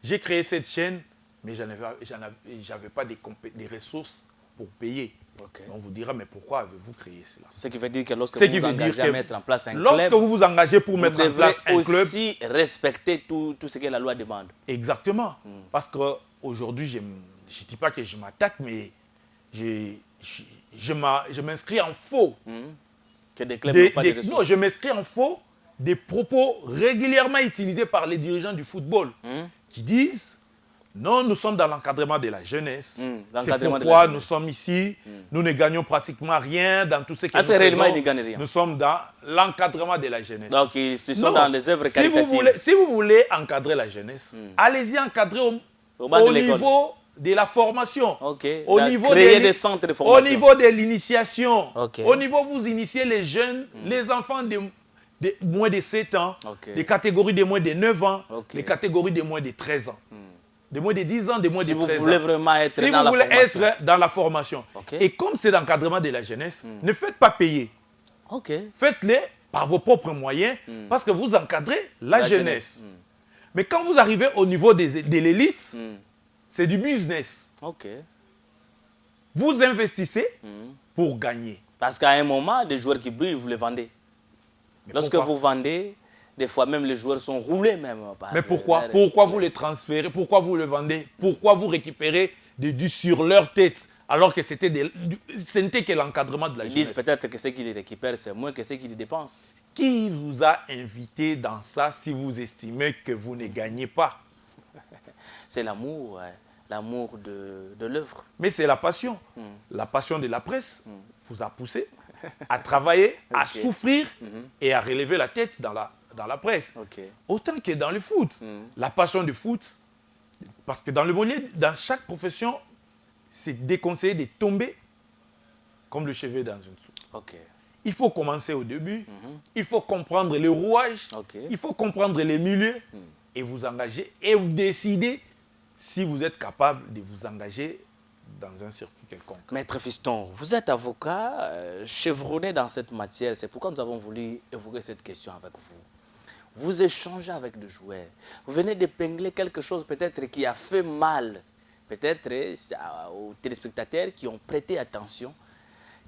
j'ai créé cette chaîne, mais je n'avais pas des ressources pour payer. On vous dira, mais pourquoi avez-vous créé cela? Ce qui veut dire que lorsque vous vous engagez à mettre en place un club, lorsque vous vous engagez pour mettre en place un club, vous devez aussi respecter tout ce que la loi demande. Exactement. Parce qu'aujourd'hui, je ne dis pas que je m'attaque, mais je m'inscris en faux. Que des clubs n'ont pas de ressources. Non, je m'inscris en faux des propos régulièrement utilisés par les dirigeants du football qui disent non, nous sommes dans l'encadrement de la jeunesse. C'est pourquoi nous sommes ici. Nous ne gagnons pratiquement rien dans tout ce que nous faisons. Réellement, ils ne gagnent rien. Nous sommes dans l'encadrement de la jeunesse. Donc, ils sont dans les œuvres caritatives. Si vous voulez encadrer la jeunesse, allez-y encadrer au niveau de la formation. Au niveau créer des centres de formation. Au niveau de l'initiation. Au niveau où vous initiez les jeunes, les enfants de moins de 7 ans, les catégories de moins de 9 ans, les catégories de moins de 13 ans. De moins de 10 ans, de moins de 13 ans. Si vous voulez vraiment être dans la formation. Et comme c'est l'encadrement de la jeunesse, ne faites pas payer. Faites-le par vos propres moyens parce que vous encadrez la jeunesse. Mais quand vous arrivez au niveau de l'élite, c'est du business. Vous investissez pour gagner. Parce qu'à un moment, des joueurs qui brillent, vous les vendez. Lorsque vous vendez, des fois même les joueurs sont roulés même. Mais pourquoi? Pourquoi vous les transférez? Pourquoi vous les vendez? Pourquoi vous récupérez du sur leur tête alors que ce n'était que l'encadrement de la jeunesse? Ils disent peut-être que ce qu'ils récupèrent, c'est moins que ce qu'ils dépensent. Qui vous a invité dans ça si vous estimez que vous ne gagnez pas? c'est l'amour, l'amour de l'œuvre. Mais c'est la passion. La passion de la presse vous a poussé à travailler, à souffrir et à relever la tête dans la presse. Autant que dans le foot. La passion du foot, parce que dans le volley, dans chaque profession, c'est déconseillé de tomber comme le cheveu dans une soupe. Il faut commencer au début, il faut comprendre les rouages, il faut comprendre les milieux et vous engager et vous décider si vous êtes capable de vous engager dans un circuit quelconque. Maître Fiston, vous êtes avocat, chevronné dans cette matière. C'est pourquoi nous avons voulu évoquer cette question avec vous. Vous échangez avec le joueur. Vous venez d'épingler quelque chose peut-être qui a fait mal, peut-être aux téléspectateurs qui ont prêté attention,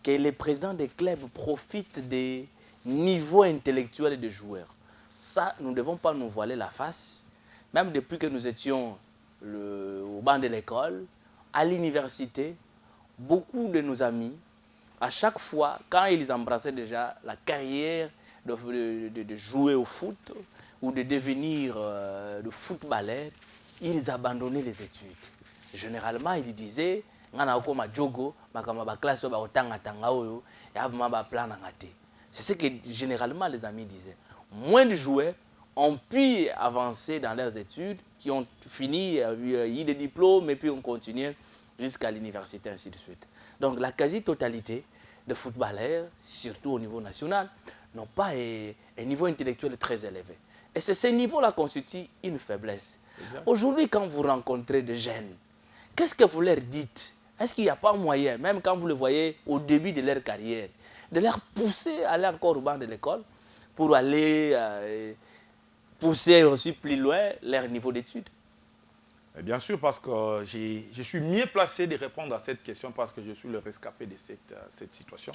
que les présidents des clubs profitent des niveaux intellectuels des joueurs. Ça, nous ne devons pas nous voiler la face. Même depuis que nous étions au banc de l'école, à l'université, beaucoup de nos amis, à chaque fois, quand ils embrassaient déjà la carrière de jouer au foot ou de devenir de footballeur, ils abandonnaient les études. Généralement, ils disaient, c'est ce que généralement les amis disaient. Moins de joueurs ont pu avancer dans leurs études, qui ont fini, eu des diplômes et puis ont continué jusqu'à l'université, ainsi de suite. Donc la quasi-totalité de footballeurs, surtout au niveau national, n'ont pas un niveau intellectuel très élevé. Et c'est ce niveau-là qui constitue une faiblesse. Aujourd'hui, quand vous rencontrez des jeunes, qu'est-ce que vous leur dites? Est-ce qu'il n'y a pas moyen, même quand vous le voyez au début de leur carrière, de leur pousser à aller encore au banc de l'école pour aller pousser aussi plus loin leur niveau d'études? Bien sûr, parce que je suis mieux placé de répondre à cette question parce que je suis le rescapé de cette situation.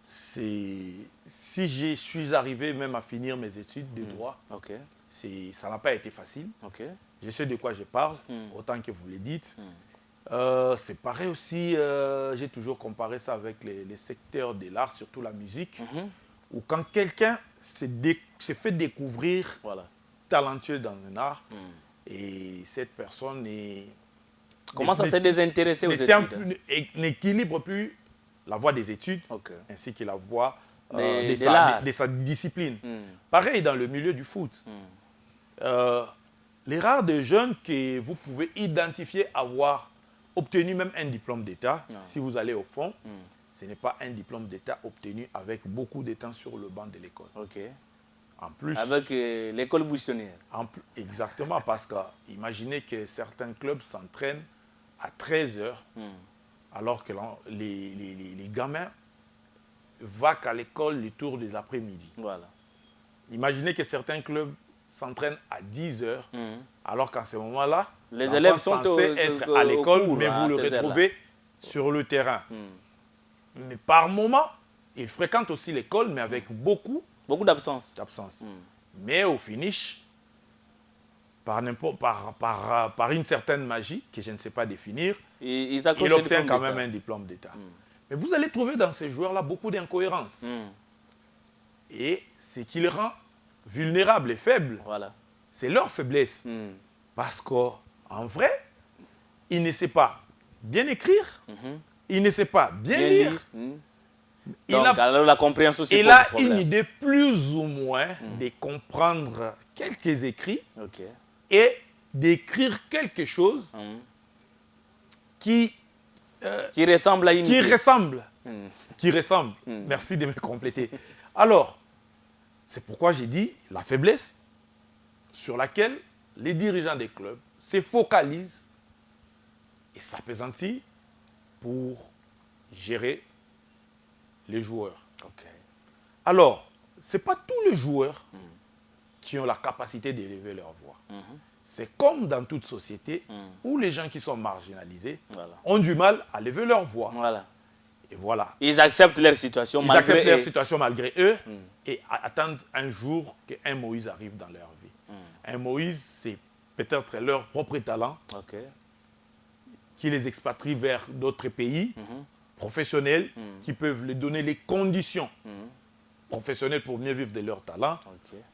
Si je suis arrivé même à finir mes études de droit, ça n'a pas été facile. Je sais de quoi je parle, autant que vous le dites. C'est pareil aussi, j'ai toujours comparé ça avec les secteurs de l'art, surtout la musique, où quand quelqu'un se fait découvrir talentueux dans un art, et cette personne commence à se désintéresser aux études. N'équilibre plus la voie des études, ainsi que la voie de sa discipline. Pareil dans le milieu du foot. Les rares de jeunes que vous pouvez identifier avoir obtenu même un diplôme d'État, si vous allez au fond, ce n'est pas un diplôme d'État obtenu avec beaucoup de temps sur le banc de l'école. En plus, avec l'école buissonnière. Exactement, parce que imaginez que certains clubs s'entraînent à 13 heures, alors que les gamins vont qu'à l'école le tour des après-midi. Imaginez que certains clubs s'entraînent à 10 heures, alors qu'à ce moment-là, les élèves sont censés être à l'école, mais vous le retrouvez sur le terrain. Mais par moment, ils fréquentent aussi l'école, mais avec beaucoup d'absence. Mais au finish, par une certaine magie, que je ne sais pas définir, il obtient quand même un diplôme d'État. Mais vous allez trouver dans ces joueurs-là beaucoup d'incohérences. Et ce qui les rend vulnérables et faibles, c'est leur faiblesse. Parce qu'en vrai, ils ne savent pas bien écrire, ils ne savent pas bien lire. Alors la compréhension, il a une idée plus ou moins de comprendre quelques écrits et d'écrire quelque chose qui ressemble à une idée. Qui ressemble. Merci de me compléter. Alors, c'est pourquoi j'ai dit la faiblesse sur laquelle les dirigeants des clubs se focalisent et s'appesantissent pour gérer les joueurs. Alors, ce n'est pas tous les joueurs qui ont la capacité d'élever leur voix. C'est comme dans toute société où les gens qui sont marginalisés ont du mal à lever leur voix. Et voilà. Ils acceptent leur situation malgré eux et attendent un jour qu'un Moïse arrive dans leur vie. Un Moïse, c'est peut-être leur propre talent qui les expatrie vers d'autres pays professionnels qui peuvent leur donner les conditions professionnelles pour mieux vivre de leur talent,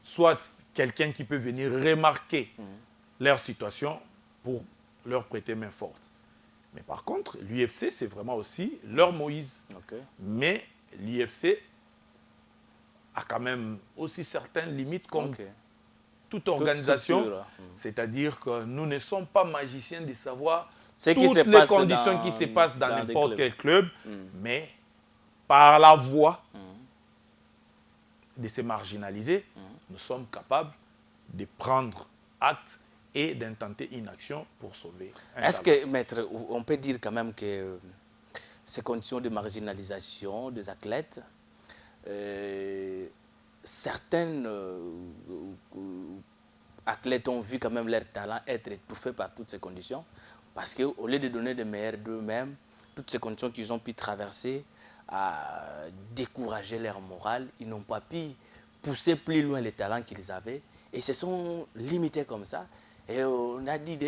soit quelqu'un qui peut venir remarquer leur situation pour leur prêter main forte. Mais par contre, l'UFC, c'est vraiment aussi leur Moïse. Okay. Mais l'UFC a quand même aussi certaines limites comme toute organisation. C'est-à-dire que nous ne sommes pas magiciens de savoir toutes les conditions qui se passent dans n'importe quel club, mais par la voie de se marginaliser, nous sommes capables de prendre acte et d'intenter une action pour sauver un Est-ce que, maître, on peut dire quand même que ces conditions de marginalisation des athlètes, certains athlètes ont vu quand même leur talent être étouffé par toutes ces conditions, parce qu'au lieu de donner le meilleur d'eux-mêmes, toutes ces conditions qu'ils ont pu traverser à décourager leur morale, ils n'ont pas pu pousser plus loin les talents qu'ils avaient et se sont limités comme ça. Et on a dit,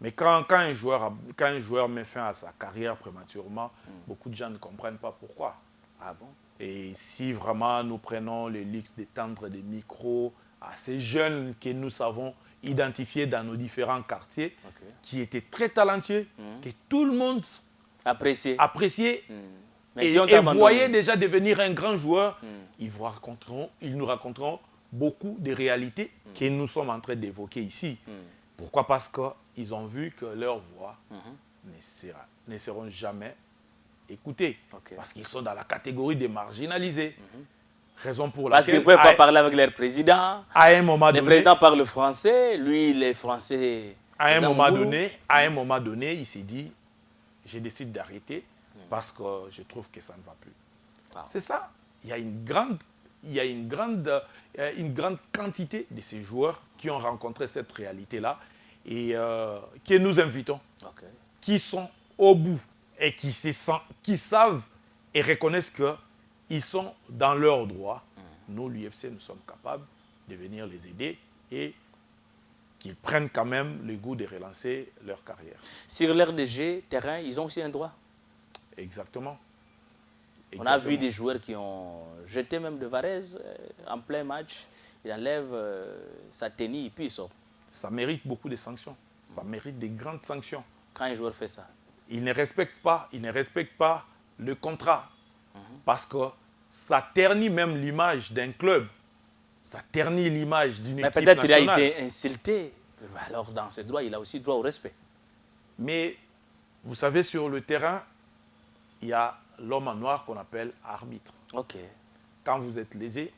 mais quand un joueur met fin à sa carrière prématurément, beaucoup de gens ne comprennent pas pourquoi. Ah bon? Et si vraiment nous prenons le luxe d'étendre des micros à ces jeunes que nous savons identifiés dans nos différents quartiers, qui étaient très talentueux, que tout le monde appréciait et voyait déjà devenir un grand joueur, ils nous raconteront beaucoup de réalités que nous sommes en train d'évoquer ici. Pourquoi? Parce qu'ils ont vu que leurs voix ne seront jamais écoutées. Parce qu'ils sont dans la catégorie des marginalisés. Raison pour laquelle... Parce qu'ils ne pouvaient pas parler avec leur président. À un moment donné... Le président parle français, lui, les Français... À un moment donné, il s'est dit, je décide d'arrêter parce que je trouve que ça ne va plus. C'est ça. Il y a une grande quantité de ces joueurs qui ont rencontré cette réalité-là et que nous invitons, qui sont au bout et qui savent et reconnaissent qu'ils sont dans leurs droits. Nous, l'UFC, nous sommes capables de venir les aider et qu'ils prennent quand même le goût de relancer leur carrière. Sur l'RDG, terrain, ils ont aussi un droit. Exactement. On a vu des joueurs qui ont jeté même de Varese en plein match. Il enlève sa tenue et puis il sort. Ça mérite beaucoup de sanctions. Ça mérite des grandes sanctions. Quand un joueur fait ça, il ne respecte pas le contrat. Parce que ça ternit même l'image d'un club. Ça ternit l'image d'une équipe nationale. Mais peut-être qu'il a été insulté. Alors dans ce droit, il a aussi droit au respect. Mais vous savez, sur le terrain, il y a l'homme en noir qu'on appelle arbitre. Quand vous êtes lésé,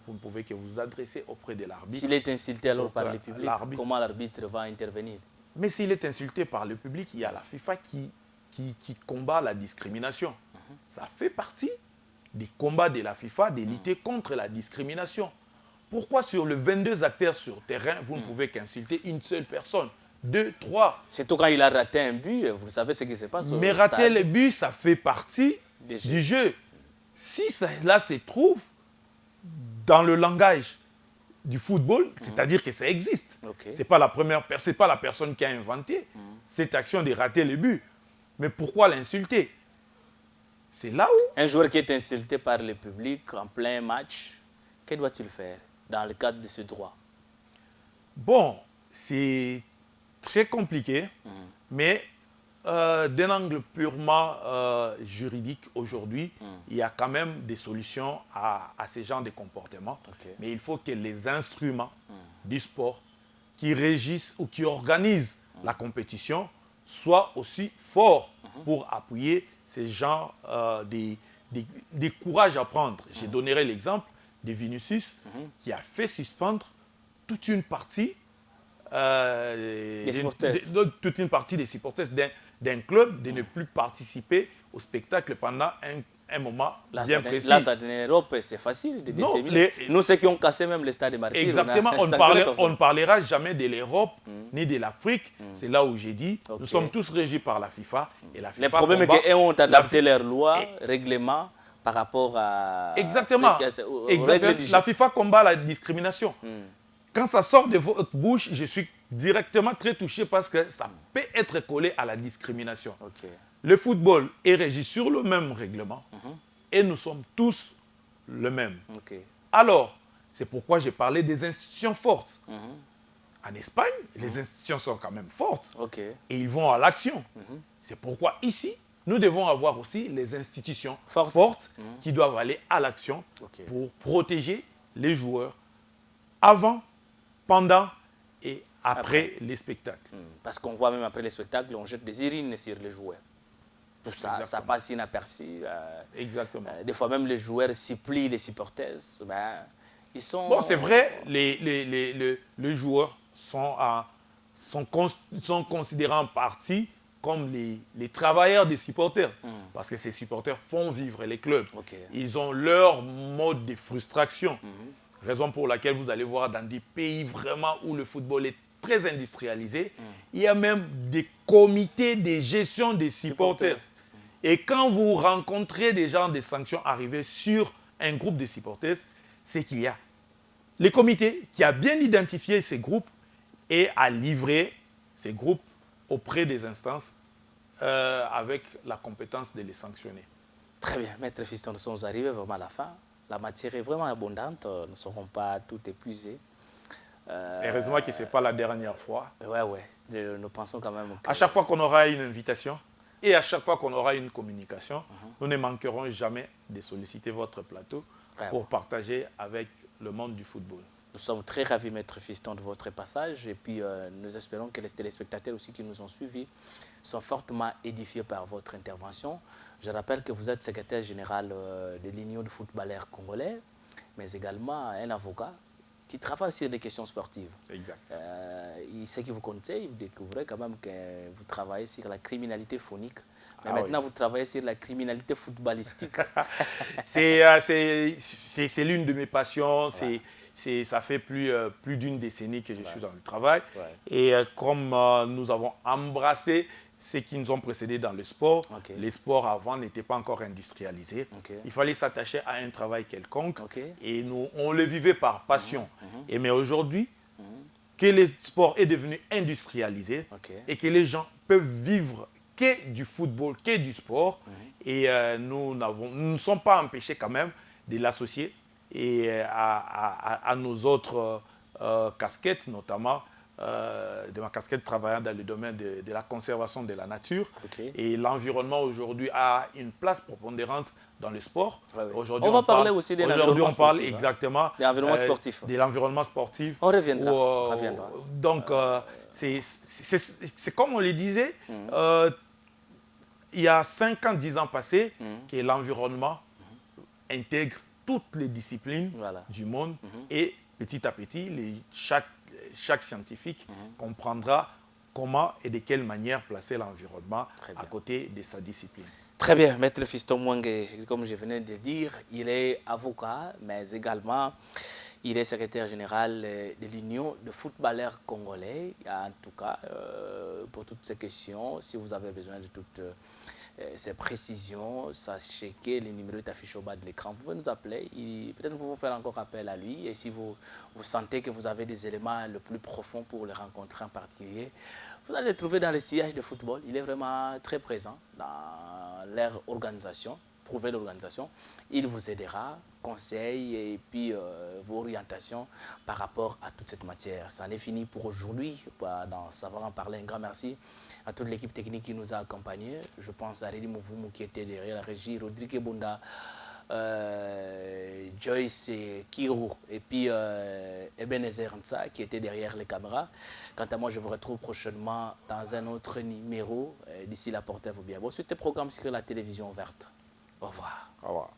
vous ne pouvez que vous adresser auprès de l'arbitre. S'il est insulté alors par le public, comment l'arbitre va intervenir? Mais s'il est insulté par le public, il y a la FIFA qui combat la discrimination. Ça fait partie des combats de la FIFA de lutter contre la discrimination. Pourquoi sur les 22 acteurs sur terrain, vous ne pouvez qu'insulter une seule personne? 2, 3. Surtout quand il a raté un but, vous savez ce qui se passe au Mais rater le but, ça fait partie du jeu. Si cela se trouve dans le langage du football, c'est-à-dire que ça existe. Ce n'est pas la personne qui a inventé cette action de rater le but. Mais pourquoi l'insulter? C'est là où... Un joueur qui est insulté par le public en plein match, que doit-il faire dans le cadre de ce droit? Bon, c'est très compliqué, mais d'un angle purement juridique aujourd'hui, il y a quand même des solutions à ces genres de comportements. Mais il faut que les instruments du sport qui régissent ou qui organisent la compétition soient aussi forts pour appuyer ces genres de courage à prendre. Je donnerai l'exemple de Vinicius qui a fait suspendre toute une partie des supporters d'un club de ne plus participer au spectacle pendant un moment bien précis. Là, ça en Europe, c'est facile de déterminer. Nous, ceux qui ont cassé même le stade de Martyrs. Exactement, on ne parlera jamais de l'Europe ni de l'Afrique. C'est là où j'ai dit, nous sommes tous régis par la FIFA. Et la FIFA le problème est qu'eux ont adapté leurs lois, règlements, par rapport à... Exactement. La FIFA combat la discrimination. Quand ça sort de votre bouche, je suis directement très touché parce que ça peut être collé à la discrimination. Le football est régi sur le même règlement et nous sommes tous le même. Alors, c'est pourquoi j'ai parlé des institutions fortes. En Espagne, les institutions sont quand même fortes. Okay. Et ils vont à l'action. C'est pourquoi ici, nous devons avoir aussi les institutions fortes qui doivent aller à l'action pour protéger les joueurs avant, pendant et après les spectacles. Parce qu'on voit même après les spectacles, on jette des urines sur les joueurs. Tout ça, ça passe inaperçu. Exactement. Des fois même les joueurs supplient les supporters. Ben, ils sont... Bon, c'est vrai, les joueurs sont considérés en partie comme les travailleurs des supporters. Parce que ces supporters font vivre les clubs. Ils ont leur mode de frustration. Raison pour laquelle vous allez voir dans des pays vraiment où le football est très industrialisé, il y a même des comités de gestion des supporters. Et quand vous rencontrez des gens, des sanctions arrivées sur un groupe de supporters, c'est qu'il y a les comités qui a bien identifié ces groupes et a livré ces groupes auprès des instances avec la compétence de les sanctionner. Très bien, Maître Fiston, nous sommes arrivés vraiment à la fin. La matière est vraiment abondante, nous ne serons pas tout épuisés. Heureusement que ce n'est pas la dernière fois. Oui, nous pensons quand même que... À chaque fois qu'on aura une invitation et à chaque fois qu'on aura une communication, nous ne manquerons jamais de solliciter votre plateau pour partager avec le monde du football. Nous sommes très ravis, Maître Fiston, de votre passage et puis nous espérons que les téléspectateurs aussi qui nous ont suivis sont fortement édifiés par votre intervention. Je rappelle que vous êtes secrétaire général de l'Union de footballeurs congolais, mais également un avocat qui travaille sur des questions sportives. Exact. Ceux qui vous connaissez, vous découvrez quand même que vous travaillez sur la criminalité phonique. Mais maintenant, vous travaillez sur la criminalité footballistique. C'est l'une de mes passions. Ça fait plus d'une décennie que je suis dans le travail. Et comme nous avons embrassé ceux qui nous ont précédés dans le sport, les sports avant n'étaient pas encore industrialisés. Il fallait s'attacher à un travail quelconque. Et nous, on le vivait par passion. Mais aujourd'hui, que le sport est devenu industrialisé et que les gens peuvent vivre que du football, que du sport. Et nous ne sommes pas empêchés quand même de l'associer à nos autres casquettes, notamment de ma casquette travaillant dans le domaine de la conservation de la nature. Et l'environnement aujourd'hui a une place prépondérante dans le sport. On va parler aussi de l'environnement sportif. Aujourd'hui, on parle exactement de l'environnement sportif. On reviendra. Donc, c'est comme on le disait, il y a 5 ans, 10 ans passés, que l'environnement intègre toutes les disciplines du monde et petit à petit, chaque scientifique comprendra comment et de quelle manière placer l'environnement à côté de sa discipline. Très bien, Maître Fiston Mwangue, comme je venais de dire, il est avocat, mais également il est secrétaire général de l'Union de footballeurs congolais. En tout cas, pour toutes ces questions, si vous avez besoin de toutes ces précisions, sachez que le numéro est affiché au bas de l'écran. Vous pouvez nous appeler, peut-être vous pouvez faire encore appel à lui. Et si vous sentez que vous avez des éléments le plus profonds pour le rencontrer en particulier, vous allez le trouver dans le sillage de football. Il est vraiment très présent dans leur organisation, prouver l'organisation. Il vous aidera, conseils et puis vos orientations par rapport à toute cette matière. Ça en est fini pour aujourd'hui. Dans Savoir en parler, un grand merci à toute l'équipe technique qui nous a accompagnés. Je pense à Réli Mouvoumou qui était derrière la régie, Rodrigue Bunda, Joyce et Kirou, et puis Ebenezer Nsa qui était derrière les caméras. Quant à moi, je vous retrouve prochainement dans un autre numéro. D'ici là, portez-vous bien. Bon, suite des programmes sur la télévision verte. Au revoir. Au revoir.